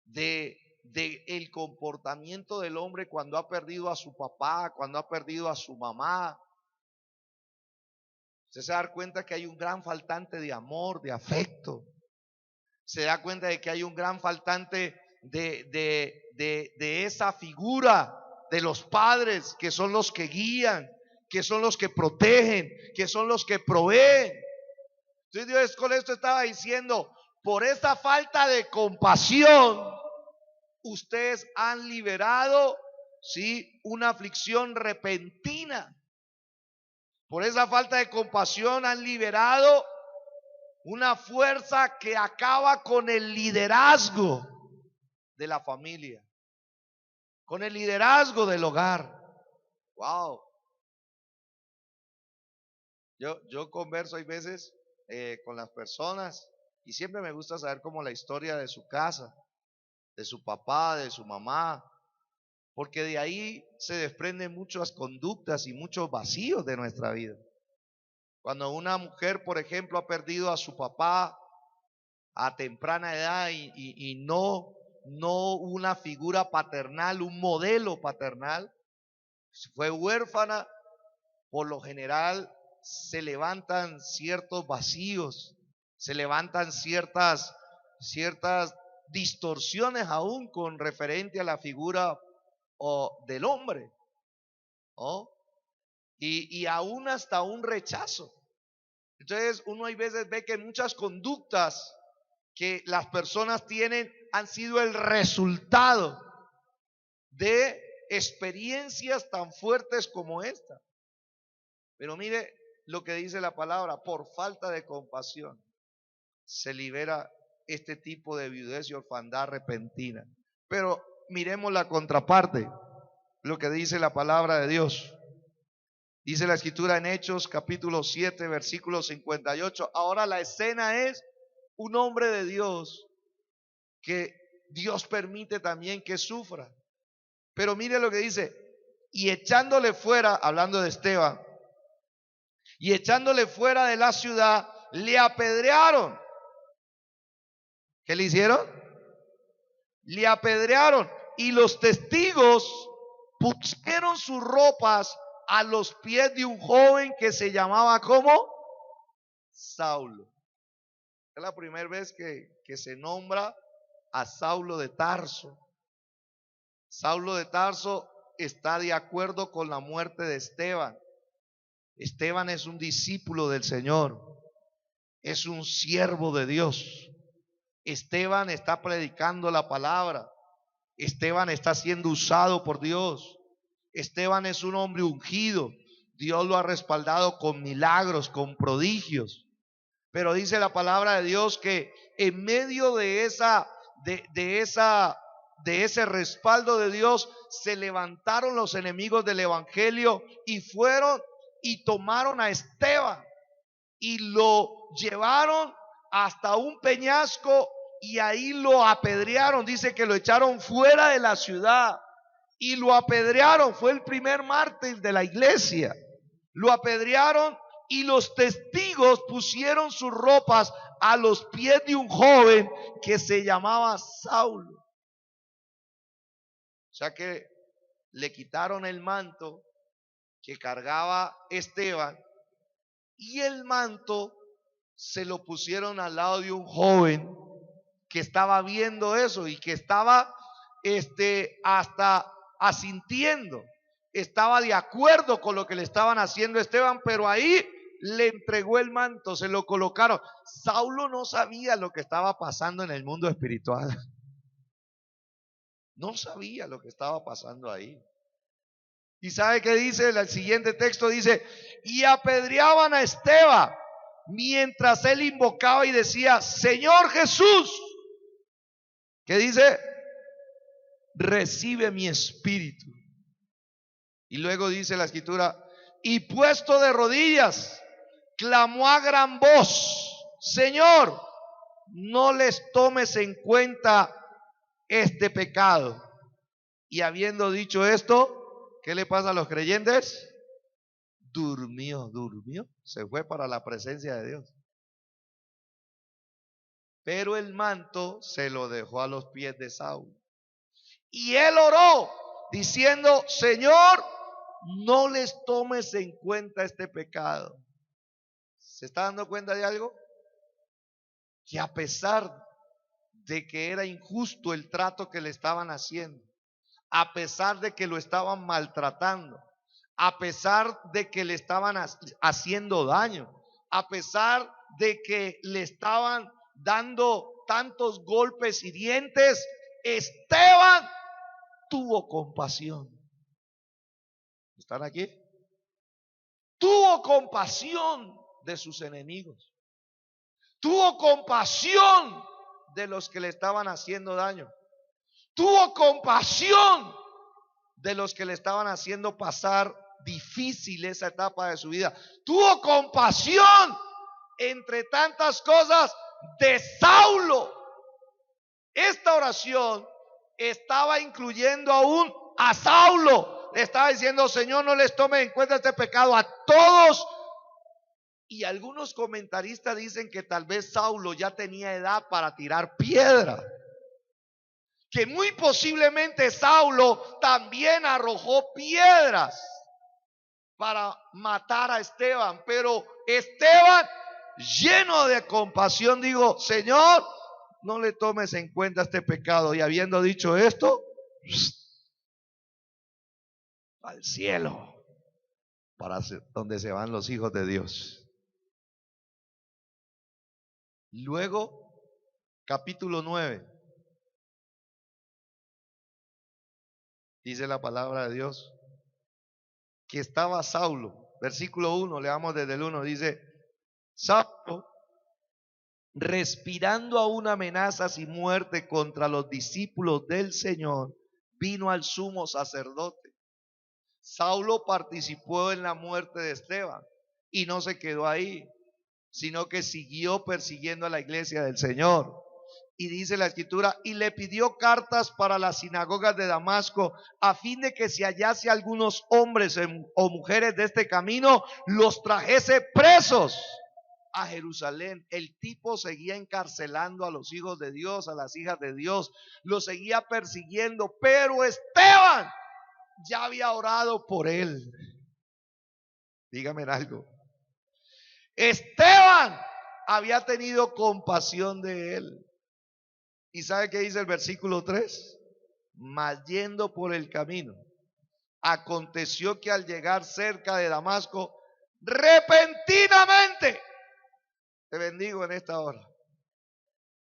de el comportamiento del hombre cuando ha perdido a su papá, cuando ha perdido a su mamá, usted se da cuenta que hay un gran faltante de amor, de afecto. Se da cuenta de que hay un gran faltante de esa figura de los padres, que son los que guían, que son los que protegen, que son los que proveen. Entonces Dios con esto estaba diciendo, por esa falta de compasión, ustedes han liberado, ¿sí?, una aflicción repentina. Por esa falta de compasión han liberado una fuerza que acaba con el liderazgo de la familia, con el liderazgo del hogar. Wow. Yo converso hay veces con las personas y siempre me gusta saber como la historia de su casa, de su papá, de su mamá, porque de ahí se desprenden muchas conductas y muchos vacíos de nuestra vida. Cuando una mujer, por ejemplo, ha perdido a su papá a temprana edad y no una figura paternal, un modelo paternal, fue huérfana, por lo general se levantan ciertos vacíos, se levantan ciertas distorsiones aún con referente a la figura del hombre, ¿no? Y aún hasta un rechazo. Entonces uno hay veces ve que muchas conductas que las personas tienen han sido el resultado de experiencias tan fuertes como esta. Pero mire lo que dice la palabra, por falta de compasión se libera este tipo de viudez y orfandad repentina. Pero miremos la contraparte, lo que dice la palabra de Dios. Dice la escritura en Hechos capítulo 7 versículo 58. Ahora la escena es un hombre de Dios que Dios permite también que sufra. Pero mire lo que dice, y echándole fuera, hablando de Esteban, y echándole fuera de la ciudad, le apedrearon. ¿Qué le hicieron? Le apedrearon, y los testigos pusieron sus ropas a los pies de un joven que se llamaba ¿cómo? Saulo. Es la primera vez que se nombra a Saulo de Tarso. Saulo de Tarso está de acuerdo con la muerte de Esteban. Esteban es un discípulo del Señor, es un siervo de Dios. Esteban está predicando la palabra. Esteban está siendo usado por Dios. Esteban es un hombre ungido. Dios lo ha respaldado con milagros, con prodigios. Pero dice la palabra de Dios que en medio de ese respaldo de Dios se levantaron los enemigos del evangelio y fueron y tomaron a Esteban y lo llevaron hasta un peñasco y ahí lo apedrearon. Dice que lo echaron fuera de la ciudad y lo apedrearon. Fue el primer mártir de la iglesia. Lo apedrearon y los testigos pusieron sus ropas a los pies de un joven que se llamaba Saulo. O sea que le quitaron el manto que cargaba Esteban y el manto se lo pusieron al lado de un joven que estaba viendo eso y que estaba hasta asintiendo, estaba de acuerdo con lo que le estaban haciendo a Esteban, pero ahí le entregó el manto, se lo colocaron. Saulo no sabía lo que estaba pasando en el mundo espiritual. No sabía lo que estaba pasando ahí. ¿Y sabe qué dice el siguiente texto? Dice, y apedreaban a Esteban mientras él invocaba y decía, Señor Jesús, ¿qué dice? Recibe mi espíritu. Y luego dice la escritura, y puesto de rodillas, clamó a gran voz, Señor, no les tomes en cuenta este pecado. Y habiendo dicho esto, ¿qué le pasa a los creyentes? Durmió, se fue para la presencia de Dios. Pero el manto se lo dejó a los pies de Saulo. Y él oró diciendo, Señor, no les tomes en cuenta este pecado. ¿Se está dando cuenta de algo? Que a pesar de que era injusto el trato que le estaban haciendo, a pesar de que lo estaban maltratando, a pesar de que le estaban haciendo daño, a pesar de que le estaban dando tantos golpes y dientes, Esteban tuvo compasión. ¿Están aquí? Tuvo compasión de sus enemigos. Tuvo compasión de los que le estaban haciendo daño. Tuvo compasión de los que le estaban haciendo pasar difícil esa etapa de su vida. Tuvo compasión, entre tantas cosas, de Saulo. Esta oración estaba incluyendo aún a Saulo. Le estaba diciendo, Señor, no les tome en cuenta este pecado a todos. Y algunos comentaristas dicen que tal vez Saulo ya tenía edad para tirar piedra, que muy posiblemente Saulo también arrojó piedras para matar a Esteban, pero Esteban, lleno de compasión, dijo, Señor, no le tomes en cuenta este pecado. Y habiendo dicho esto, al cielo, para donde se van los hijos de Dios. Luego, capítulo 9, dice la palabra de Dios, que estaba Saulo, versículo 1, leamos desde el 1, dice, Saulo, respirando aún amenazas y muerte contra los discípulos del Señor, vino al sumo sacerdote. Saulo participó en la muerte de Esteban y no se quedó ahí, sino que siguió persiguiendo a la iglesia del Señor. Y dice la escritura, y le pidió cartas para las sinagogas de Damasco, a fin de que si hallase algunos hombres o mujeres de este camino, los trajese presos a Jerusalén. El tipo seguía encarcelando a los hijos de Dios, a las hijas de Dios, los seguía persiguiendo, pero Esteban ya había orado por él. Dígame algo. Esteban había tenido compasión de él. ¿Y sabe qué dice el versículo 3? Mas yendo por el camino, aconteció que al llegar cerca de Damasco, repentinamente. Te bendigo en esta hora.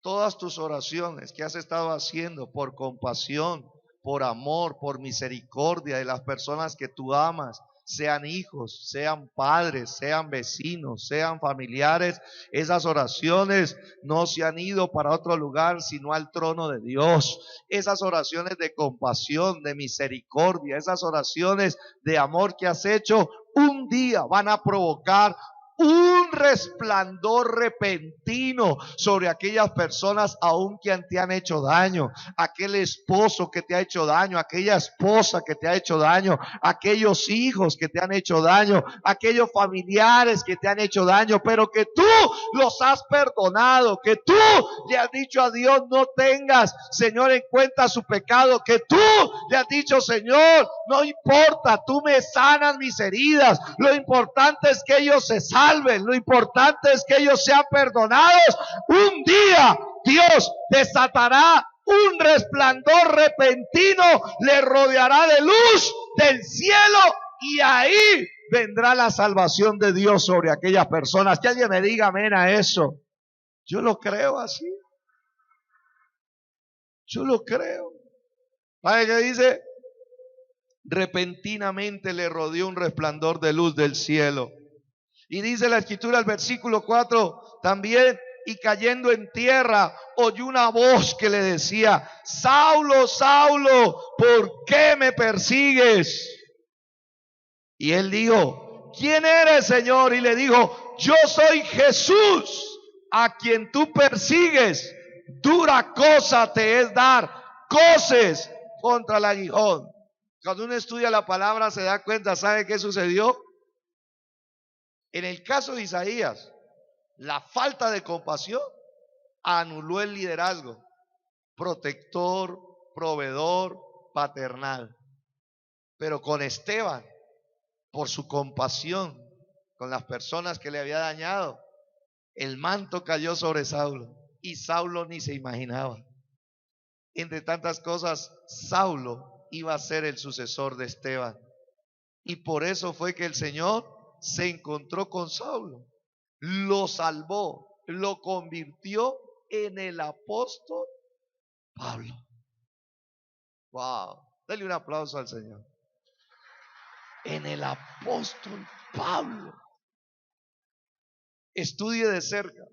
Todas tus oraciones que has estado haciendo por compasión, por amor, por misericordia de las personas que tú amas, sean hijos, sean padres, sean vecinos, sean familiares, esas oraciones no se han ido para otro lugar sino al trono de Dios. Esas oraciones de compasión, de misericordia, esas oraciones de amor que has hecho, un día van a provocar un resplandor repentino sobre aquellas personas aún que te han hecho daño, aquel esposo que te ha hecho daño, aquella esposa que te ha hecho daño, aquellos hijos que te han hecho daño, aquellos familiares que te han hecho daño, pero que tú los has perdonado, que tú le has dicho a Dios: no tengas, Señor, en cuenta su pecado, que tú le has dicho: Señor, no importa, tú me sanas mis heridas, lo importante es que ellos se salven, lo importante es que ellos sean perdonados. Un día Dios desatará un resplandor repentino, le rodeará de luz del cielo y ahí vendrá la salvación de Dios sobre aquellas personas. Que alguien me diga amén a eso. Yo lo creo así. Yo lo creo. ¿Sabe qué dice? Repentinamente le rodeó un resplandor de luz del cielo. Y dice la escritura, el versículo 4 también: y cayendo en tierra, oyó una voz que le decía: Saulo, Saulo, ¿por qué me persigues? Y él dijo: ¿quién eres, Señor? Y le dijo: yo soy Jesús, a quien tú persigues. Dura cosa te es dar coces contra el aguijón. Cuando uno estudia la palabra se da cuenta, ¿sabe qué sucedió? En el caso de Isaías, la falta de compasión anuló el liderazgo protector, proveedor, paternal. Pero con Esteban, por su compasión con las personas que le había dañado, el manto cayó sobre Saulo y Saulo ni se imaginaba. Entre tantas cosas, Saulo iba a ser el sucesor de Esteban. Y por eso fue que el Señor se encontró con Saulo, lo salvó, lo convirtió en el apóstol Pablo. Wow, dale un aplauso al Señor. En el apóstol Pablo. Estudie de cerca.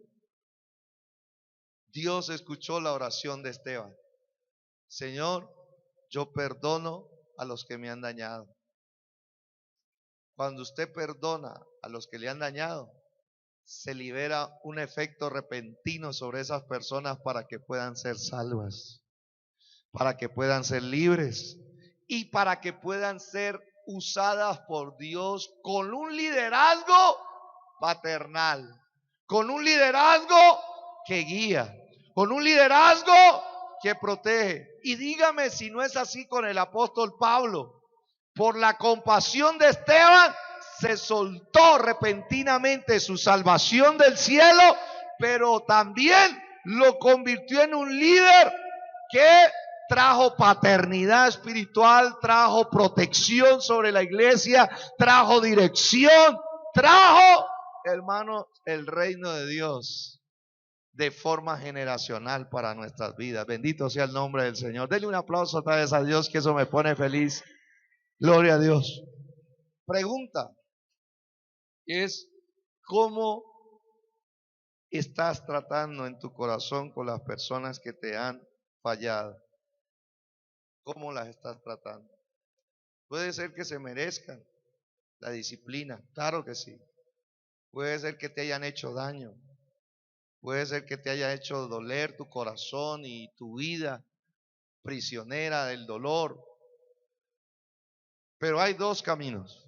Dios escuchó la oración de Esteban. Señor, yo perdono a los que me han dañado. Cuando usted perdona a los que le han dañado, se libera un efecto repentino sobre esas personas para que puedan ser salvas, para que puedan ser libres y para que puedan ser usadas por Dios con un liderazgo paternal, con un liderazgo que guía, con un liderazgo que protege. Y dígame si no es así con el apóstol Pablo. Por la compasión de Esteban se soltó repentinamente su salvación del cielo, pero también lo convirtió en un líder que trajo paternidad espiritual, trajo protección sobre la iglesia, trajo dirección, trajo, hermano, el reino de Dios de forma generacional para nuestras vidas. Bendito sea el nombre del Señor. Denle un aplauso otra vez a Dios, que eso me pone feliz. Gloria a Dios. Pregunta es: ¿cómo estás tratando en tu corazón con las personas que te han fallado? ¿Cómo las estás tratando? Puede ser que se merezcan la disciplina, claro que sí. Puede ser que te hayan hecho daño. Puede ser que te haya hecho doler tu corazón y tu vida prisionera del dolor. Pero hay dos caminos.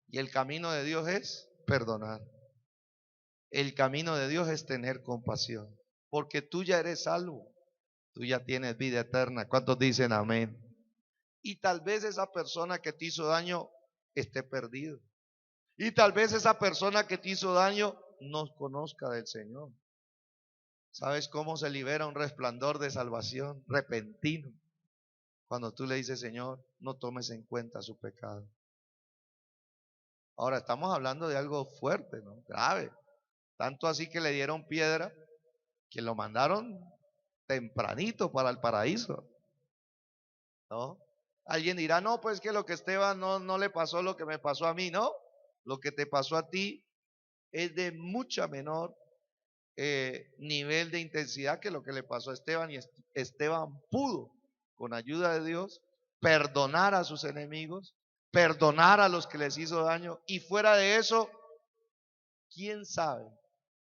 Y el camino de Dios es perdonar. El camino de Dios es tener compasión. Porque tú ya eres salvo. Tú ya tienes vida eterna. ¿Cuántos dicen amén? Y tal vez esa persona que te hizo daño esté perdido. Y tal vez esa persona que te hizo daño no conozca del Señor. ¿Sabes cómo se libera un resplandor de salvación repentino? Cuando tú le dices: Señor, no tomes en cuenta su pecado. Ahora estamos hablando de algo fuerte, ¿no? Grave. Tanto así que le dieron piedra que lo mandaron tempranito para el paraíso, ¿no? Alguien dirá, no, pues que lo que Esteban no le pasó lo que me pasó a mí, ¿no? Lo que te pasó a ti es de mucha menor nivel de intensidad que lo que le pasó a Esteban, y Esteban pudo, con ayuda de Dios, perdonar a sus enemigos, perdonar a los que les hizo daño, y fuera de eso, ¿quién sabe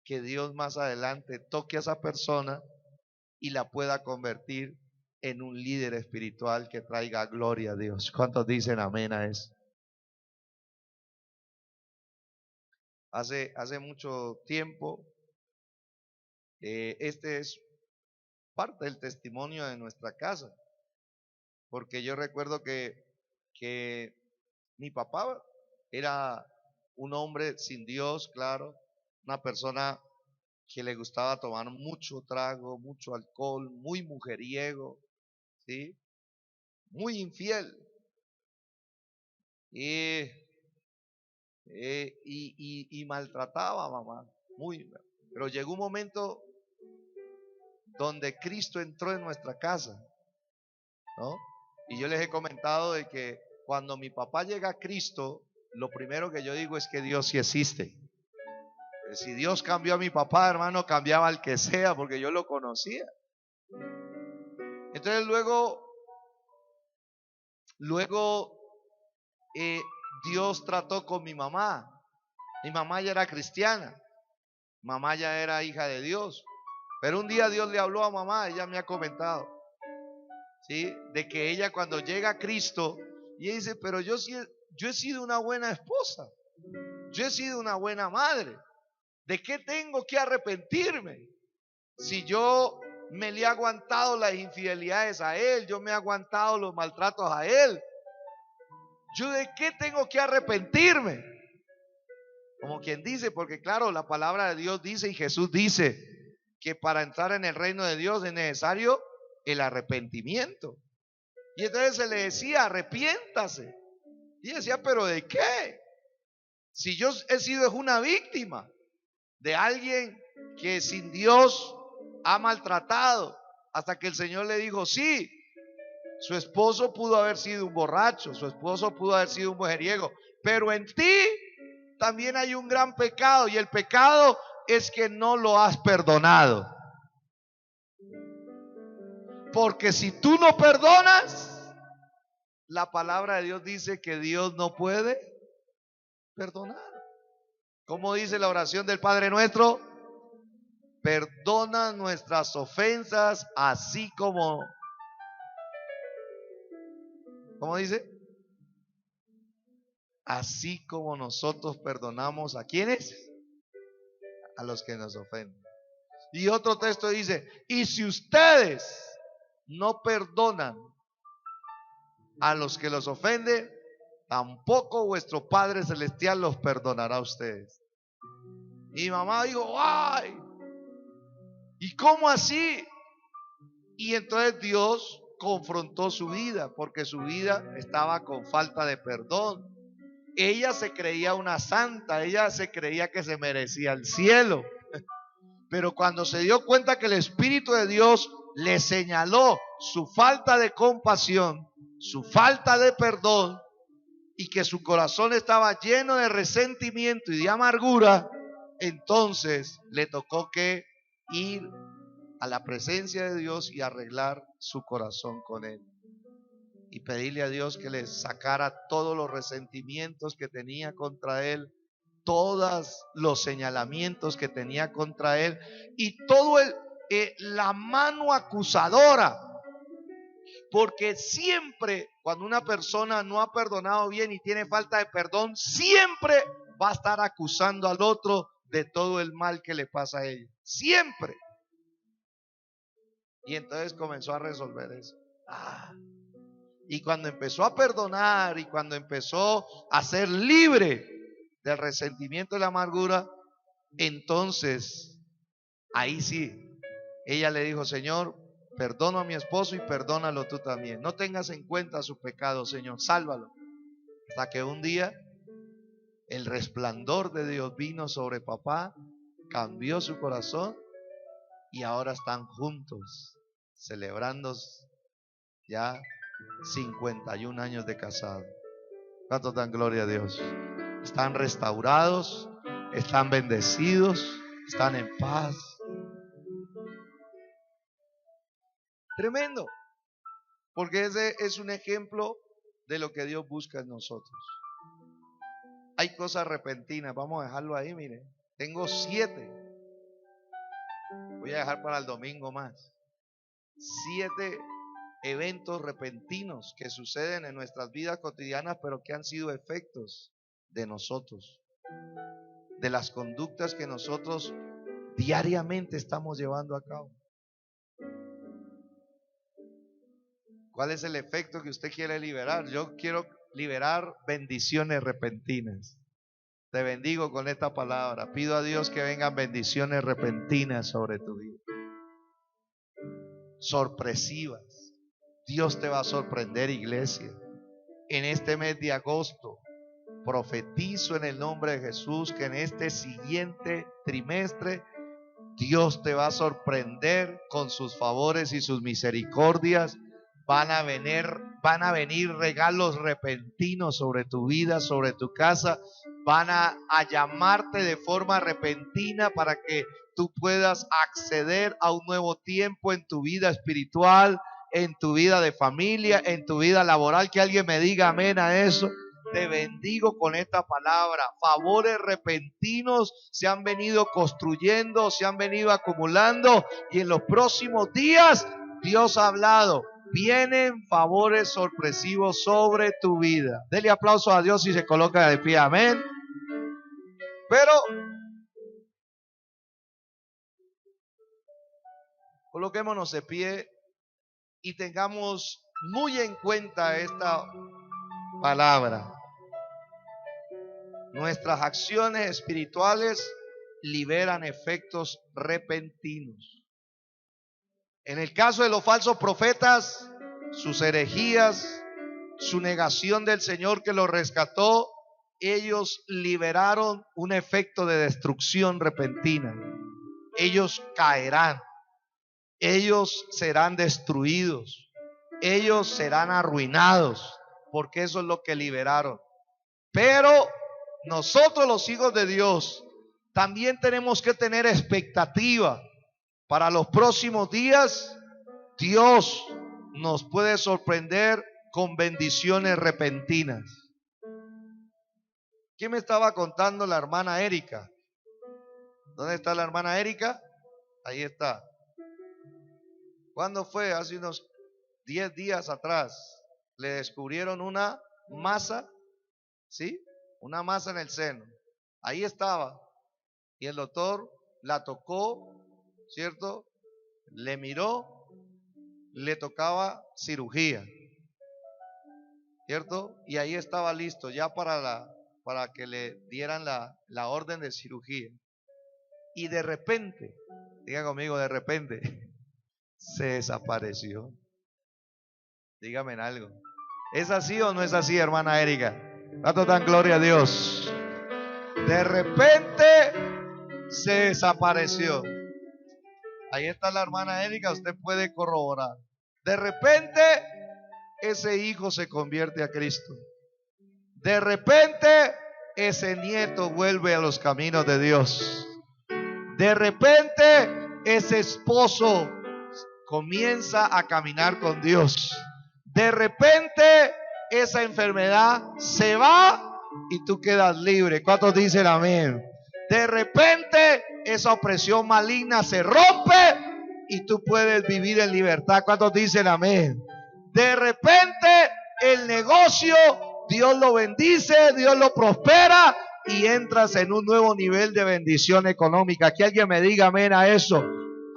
que Dios más adelante toque a esa persona y la pueda convertir en un líder espiritual que traiga gloria a Dios? ¿Cuántos dicen amén a eso? Hace mucho tiempo, este es parte del testimonio de nuestra casa, porque yo recuerdo que mi papá era un hombre sin Dios, claro, una persona que le gustaba tomar mucho trago, mucho alcohol, muy mujeriego, ¿sí? Muy infiel. Y, y maltrataba a mamá, pero llegó un momento donde Cristo entró en nuestra casa, ¿no? Y yo les he comentado de que cuando mi papá llega a Cristo, lo primero que yo digo es que Dios sí existe. Si Dios cambió a mi papá, hermano, cambiaba al que sea, porque yo lo conocía. Entonces luego eh, Dios trató con mi mamá. Mi mamá ya era cristiana, mamá ya era hija de Dios. Pero un día Dios le habló a mamá, ella me ha comentado, ¿sí? De que ella cuando llega a Cristo, y ella dice, pero yo he sido una buena esposa, yo he sido una buena madre. ¿De qué tengo que arrepentirme? Si yo me le he aguantado las infidelidades a él, yo me he aguantado los maltratos a él, ¿yo de qué tengo que arrepentirme? Como quien dice, porque claro, la palabra de Dios dice y Jesús dice que para entrar en el reino de Dios es necesario el arrepentimiento. Y entonces se le decía, arrepiéntase. Y decía, ¿pero de qué? Si yo he sido una víctima de alguien que sin Dios ha maltratado, hasta que el Señor le dijo, sí, su esposo pudo haber sido un borracho, su esposo pudo haber sido un mujeriego, pero en ti también hay un gran pecado, y el pecado es que no lo has perdonado. Porque si tú no perdonas, la palabra de Dios dice que Dios no puede perdonar. ¿Cómo dice la oración del Padre Nuestro? Perdona nuestras ofensas, así como, ¿cómo dice? Así como nosotros perdonamos a quienes, a los que nos ofenden. Y otro texto dice, y si ustedes no perdonan a los que los ofenden, tampoco vuestro Padre Celestial los perdonará a ustedes. Y mamá dijo, ¡ay! ¿Y cómo así? Y entonces Dios confrontó su vida, porque su vida estaba con falta de perdón. Ella se creía una santa, ella se creía que se merecía el cielo. Pero cuando se dio cuenta que el Espíritu de Dios le señaló su falta de compasión, su falta de perdón, y que su corazón estaba lleno de resentimiento y de amargura, entonces le tocó que ir a la presencia de Dios y arreglar su corazón con él. Y pedirle a Dios que le sacara todos los resentimientos que tenía contra él, todos los señalamientos que tenía contra él, y todo la mano acusadora. Porque siempre cuando una persona no ha perdonado bien y tiene falta de perdón, siempre va a estar acusando al otro de todo el mal que le pasa a ella. Siempre. Y entonces comenzó a resolver eso. Y cuando empezó a perdonar y cuando empezó a ser libre del resentimiento y la amargura, entonces ahí sí, ella le dijo, Señor, perdono a mi esposo y perdónalo tú también. No tengas en cuenta su pecado, Señor, sálvalo. Hasta que un día El resplandor de Dios vino sobre papá, cambió su corazón y ahora están juntos, celebrando ya 51 años de casado. ¿Cuánto dan gloria a Dios? Están restaurados, están bendecidos, están en paz. Tremendo, porque ese es un ejemplo de lo que Dios busca en nosotros. Hay cosas repentinas, vamos a dejarlo ahí, miren. Tengo 7. Voy a dejar para el domingo más. 7 eventos repentinos que suceden en nuestras vidas cotidianas, pero que han sido efectos de nosotros, de las conductas que nosotros diariamente estamos llevando a cabo. ¿Cuál es el efecto que usted quiere liberar? Yo quiero liberar bendiciones repentinas. Te bendigo con esta palabra. Pido a Dios que vengan bendiciones repentinas sobre tu vida. Sorpresivas. Dios te va a sorprender, iglesia. En este mes de agosto, profetizo en el nombre de Jesús que en este siguiente trimestre Dios te va a sorprender con sus favores y sus misericordias. Van a venir regalos repentinos sobre tu vida, sobre tu casa. Van a llamarte de forma repentina para que tú puedas acceder a un nuevo tiempo en tu vida espiritual, en tu vida de familia, en tu vida laboral. Que alguien me diga amén a eso. Te bendigo con esta palabra. Favores repentinos se han venido construyendo, se han venido acumulando, y en los próximos días Dios ha hablado. Vienen favores sorpresivos sobre tu vida. Dele aplauso a Dios y se coloca de pie. Amén. Pero coloquémonos de pie y tengamos muy en cuenta esta palabra. Nuestras acciones espirituales liberan efectos repentinos. En el caso de los falsos profetas, sus herejías, su negación del Señor que los rescató, ellos liberaron un efecto de destrucción repentina. Ellos caerán, ellos serán destruidos, ellos serán arruinados, porque eso es lo que liberaron. Pero nosotros, los hijos de Dios, también tenemos que tener expectativa. Para los próximos días, Dios nos puede sorprender con bendiciones repentinas. ¿Qué me estaba contando la hermana Erika? ¿Dónde está la hermana Erika? Ahí está. ¿Cuándo fue? Hace unos 10 días atrás. Le descubrieron una masa, ¿sí? Una masa en el seno. Ahí estaba. Y el doctor la tocó, ¿cierto? Le miró, le tocaba cirugía, ¿cierto? Y ahí estaba listo ya para que le dieran la orden de cirugía. Y de repente, diga conmigo, de repente, se desapareció. Dígame en algo. ¿Es así o no es así, hermana Erika? ¿Cuánto dan gloria a Dios? De repente se desapareció. Ahí está la hermana Erika, usted puede corroborar. De repente ese hijo se convierte a Cristo. De repente ese nieto vuelve a los caminos de Dios. De repente ese esposo comienza a caminar con Dios. De repente esa enfermedad se va y tú quedas libre. ¿Cuántos dicen amén? De repente esa opresión maligna se rompe y tú puedes vivir en libertad. ¿Cuántos dicen amén? De repente el negocio, Dios lo bendice, Dios lo prospera y entras en un nuevo nivel de bendición económica. Que alguien me diga amén a eso.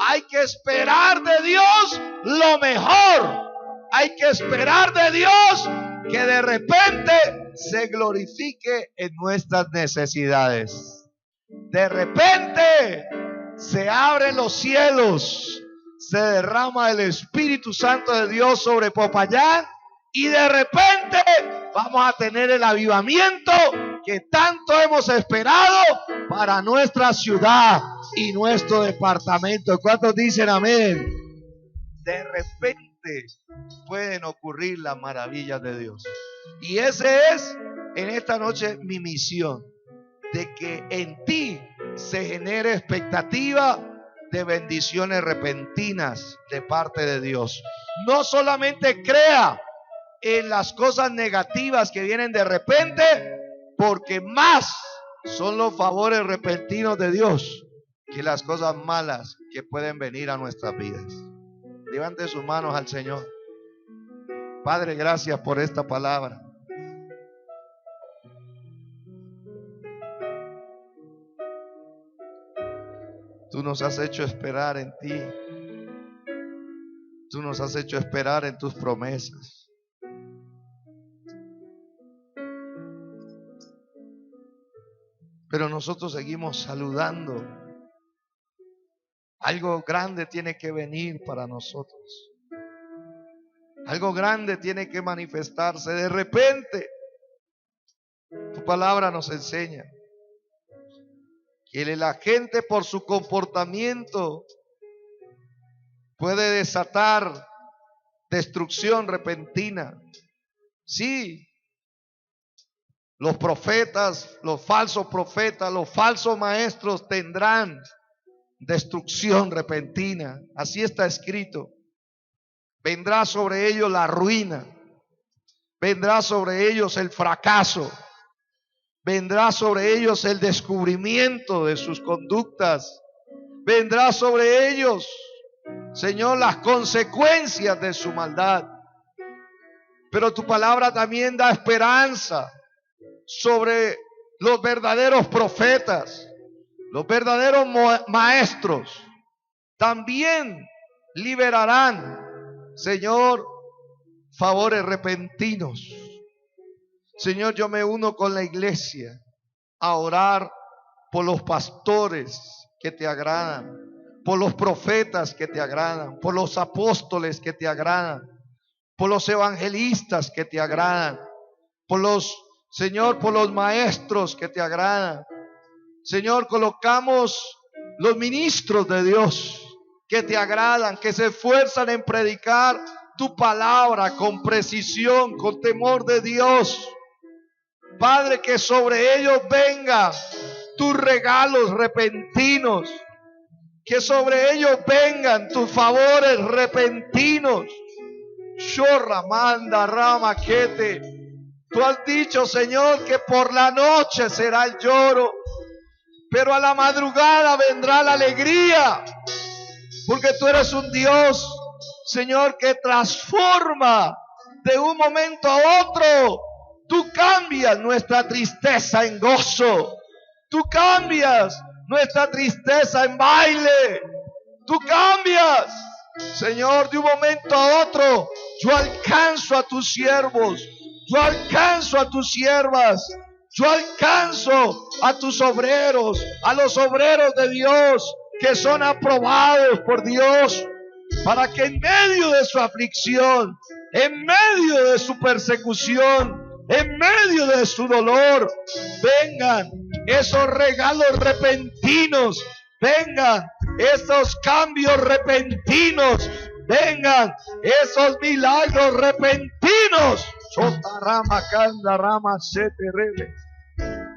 Hay que esperar de Dios lo mejor. Hay que esperar de Dios que de repente se glorifique en nuestras necesidades. De repente se abren los cielos, se derrama el Espíritu Santo de Dios sobre Popayán y de repente vamos a tener el avivamiento que tanto hemos esperado para nuestra ciudad y nuestro departamento. ¿Cuántos dicen amén? De repente pueden ocurrir las maravillas de Dios. Y ese es en esta noche mi misión, de que en ti se genere expectativa de bendiciones repentinas de parte de Dios. No solamente crea en las cosas negativas que vienen de repente, porque más son los favores repentinos de Dios que las cosas malas que pueden venir a nuestras vidas. Levante sus manos al Señor. Padre, gracias por esta palabra. Tú nos has hecho esperar en ti. Tú nos has hecho esperar en tus promesas. Pero nosotros seguimos saludando. Algo grande tiene que venir para nosotros. Algo grande tiene que manifestarse. De repente, tu palabra nos enseña que la gente por su comportamiento puede desatar destrucción repentina. Sí, los profetas, los falsos profetas, los falsos maestros tendrán destrucción repentina. Así está escrito. Vendrá sobre ellos la ruina. Vendrá sobre ellos el fracaso. Vendrá sobre ellos el descubrimiento de sus conductas. Vendrá sobre ellos, Señor, las consecuencias de su maldad. Pero tu palabra también da esperanza sobre los verdaderos profetas, los verdaderos maestros. También liberarán, Señor, favores repentinos. Señor, yo me uno con la iglesia a orar por los pastores que te agradan, por los profetas que te agradan, por los apóstoles que te agradan, por los evangelistas que te agradan, por los, Señor, por los maestros que te agradan. Señor, colocamos los ministros de Dios que te agradan, que se esfuerzan en predicar tu palabra con precisión, con temor de Dios. Padre, que sobre ellos vengan tus regalos repentinos, que sobre ellos vengan tus favores repentinos. Shorramanda Rama Kete. Tú has dicho, Señor, que por la noche será el lloro, pero a la madrugada vendrá la alegría, porque tú eres un Dios, Señor, que transforma de un momento a otro. Tú cambias nuestra tristeza en gozo. Tú cambias nuestra tristeza en baile. Tú cambias, Señor, de un momento a otro. Yo alcanzo a tus siervos. Yo alcanzo a tus siervas. Yo alcanzo a tus obreros, a los obreros de Dios que son aprobados por Dios, para que en medio de su aflicción, en medio de su persecución, en medio de su dolor, vengan esos regalos repentinos, vengan esos cambios repentinos, vengan esos milagros repentinos.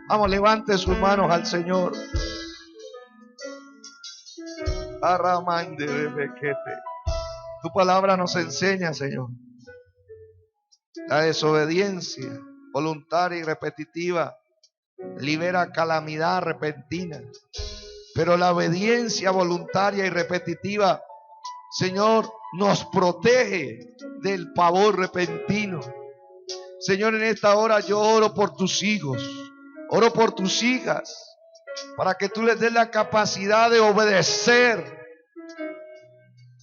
Vamos, levante sus manos al Señor. Tu palabra nos enseña, Señor, la desobediencia voluntaria y repetitiva libera calamidad repentina, pero la obediencia voluntaria y repetitiva, Señor, nos protege del pavor repentino. Señor, en esta hora yo oro por tus hijos, oro por tus hijas, para que tú les des la capacidad de obedecer,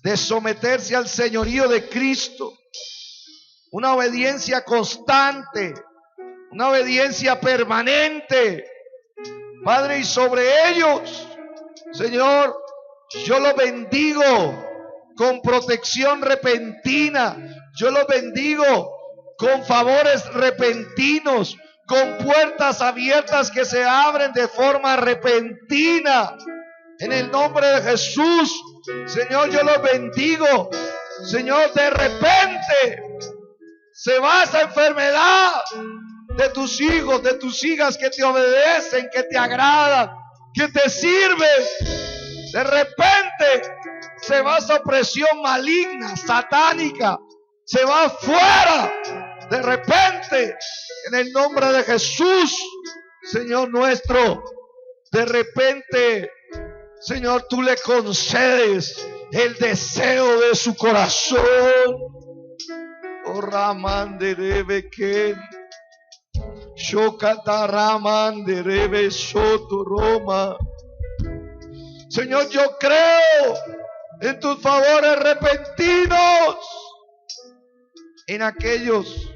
de someterse al señorío de Cristo. Una obediencia constante, una obediencia permanente, Padre, y sobre ellos, Señor, yo los bendigo con protección repentina, yo los bendigo con favores repentinos, con puertas abiertas que se abren de forma repentina. En el nombre de Jesús, Señor, yo los bendigo. Señor, de repente se va esa enfermedad de tus hijos, de tus hijas que te obedecen, que te agradan, que te sirven. De repente se va esa opresión maligna, satánica, se va fuera. De repente, en el nombre de Jesús, Señor nuestro, de repente, Señor, tú le concedes el deseo de su corazón. Oh, Ramán de Rebeken, Shokata Ramán de Rebe Soto Roma. Señor, yo creo en tus favores repentinos, en aquellos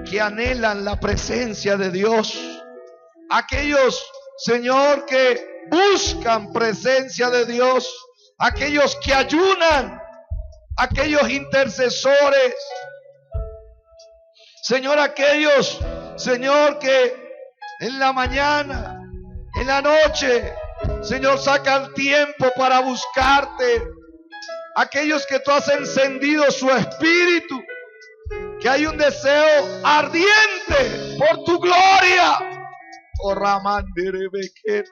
que anhelan la presencia de Dios, aquellos, Señor, que buscan presencia de Dios, aquellos que ayunan, aquellos intercesores, Señor, aquellos, Señor, que en la mañana, en la noche, Señor, sacan tiempo para buscarte, aquellos que tú has encendido su espíritu, que hay un deseo ardiente por tu gloria. Oh, Ramán de Rebequete.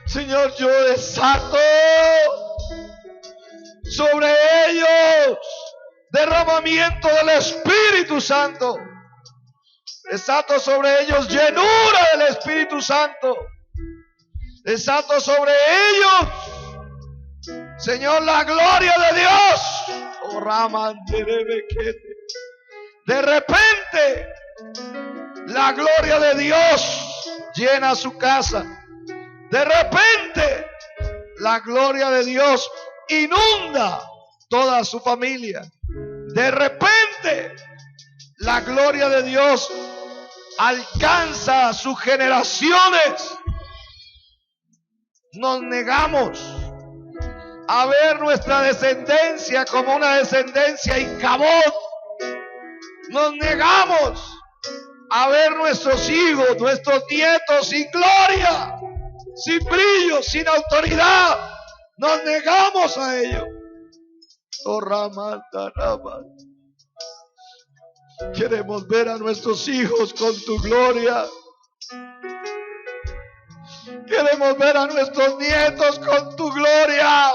Señor, yo desato sobre ellos derramamiento del Espíritu Santo. Desato sobre ellos llenura del Espíritu Santo. Desato sobre ellos, Señor, la gloria de Dios. Oh, Ramán de Rebequete. De repente, la gloria de Dios llena su casa. De repente, la gloria de Dios inunda toda su familia. De repente, la gloria de Dios alcanza a sus generaciones. Nos negamos a ver nuestra descendencia como una descendencia Icabod. Nos negamos a ver nuestros hijos, nuestros nietos sin gloria, sin brillo, sin autoridad. Nos negamos a ello. Oh, Ramatarama. Queremos ver a nuestros hijos con tu gloria. Queremos ver a nuestros nietos con tu gloria.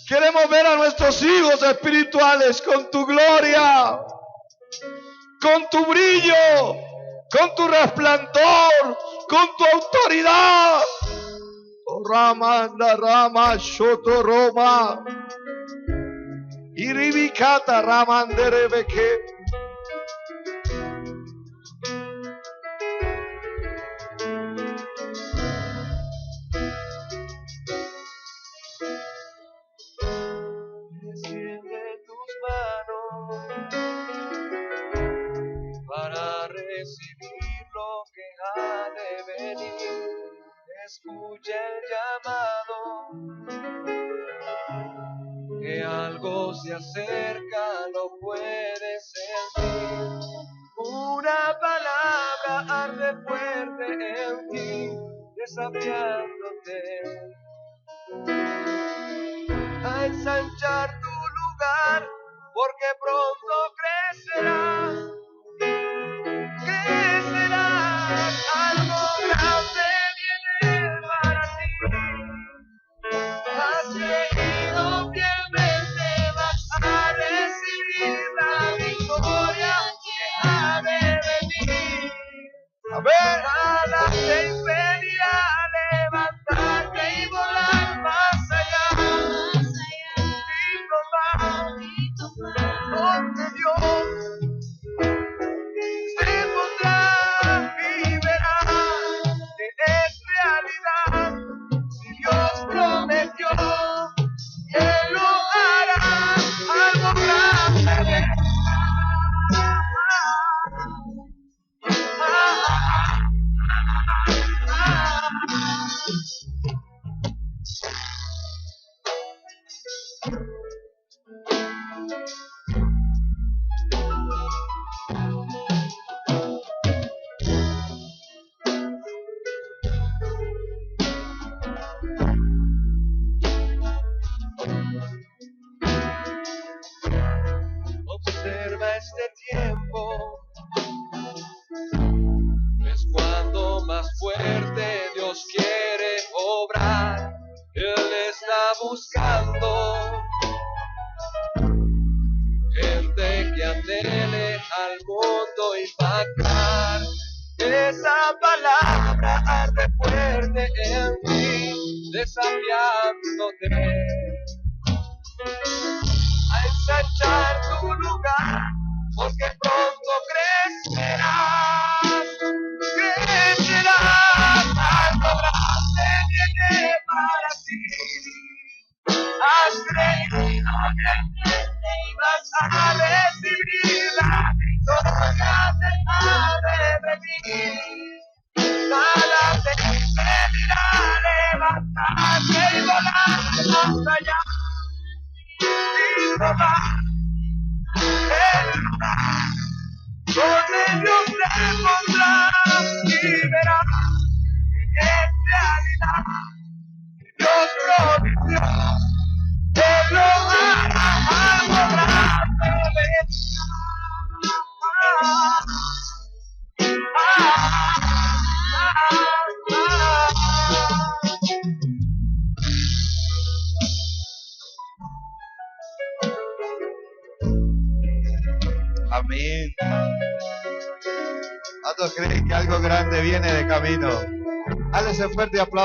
Queremos ver a nuestros hijos espirituales con tu gloria, con tu brillo, con tu resplandor, con tu autoridad. Oh, Ramanda Rama Shoto Roma. Iribikata Ramanderebeke. Extiende tus manos para recibir lo que ha de venir. Escucha el llamado, que algo se acerca, lo puedes sentir. Una palabra arde fuerte en ti, desafiándote a ensanchar tu lugar, porque pronto crecerás. Crecerás, algo grande viene para ti. Has creído fielmente, vas a recibir la victoria que ha de venir. A ver, Nada te impedirá levantarte y volar más allá. Y tomar, porque Dios se pondrá y verá que es realidad. Si Dios prometió, Él lo hará, algo grande. buscando gente que anhele al mundo impactar. Esa palabra arde fuerte en mí, desafiándote a ensayar tu lugar, porque pronto crecerás, algo grande viene para ti. Has creído que ibas a recibir la victoria de venir. Nada te impedirá levantarte y volar hasta allá y tomar el lugar donde Dios te pondrá y verás que en realidad Dios prometió que lo hará algo grande. Amén. ¿Cuántos creen que algo grande viene de camino? Dale ese fuerte aplauso.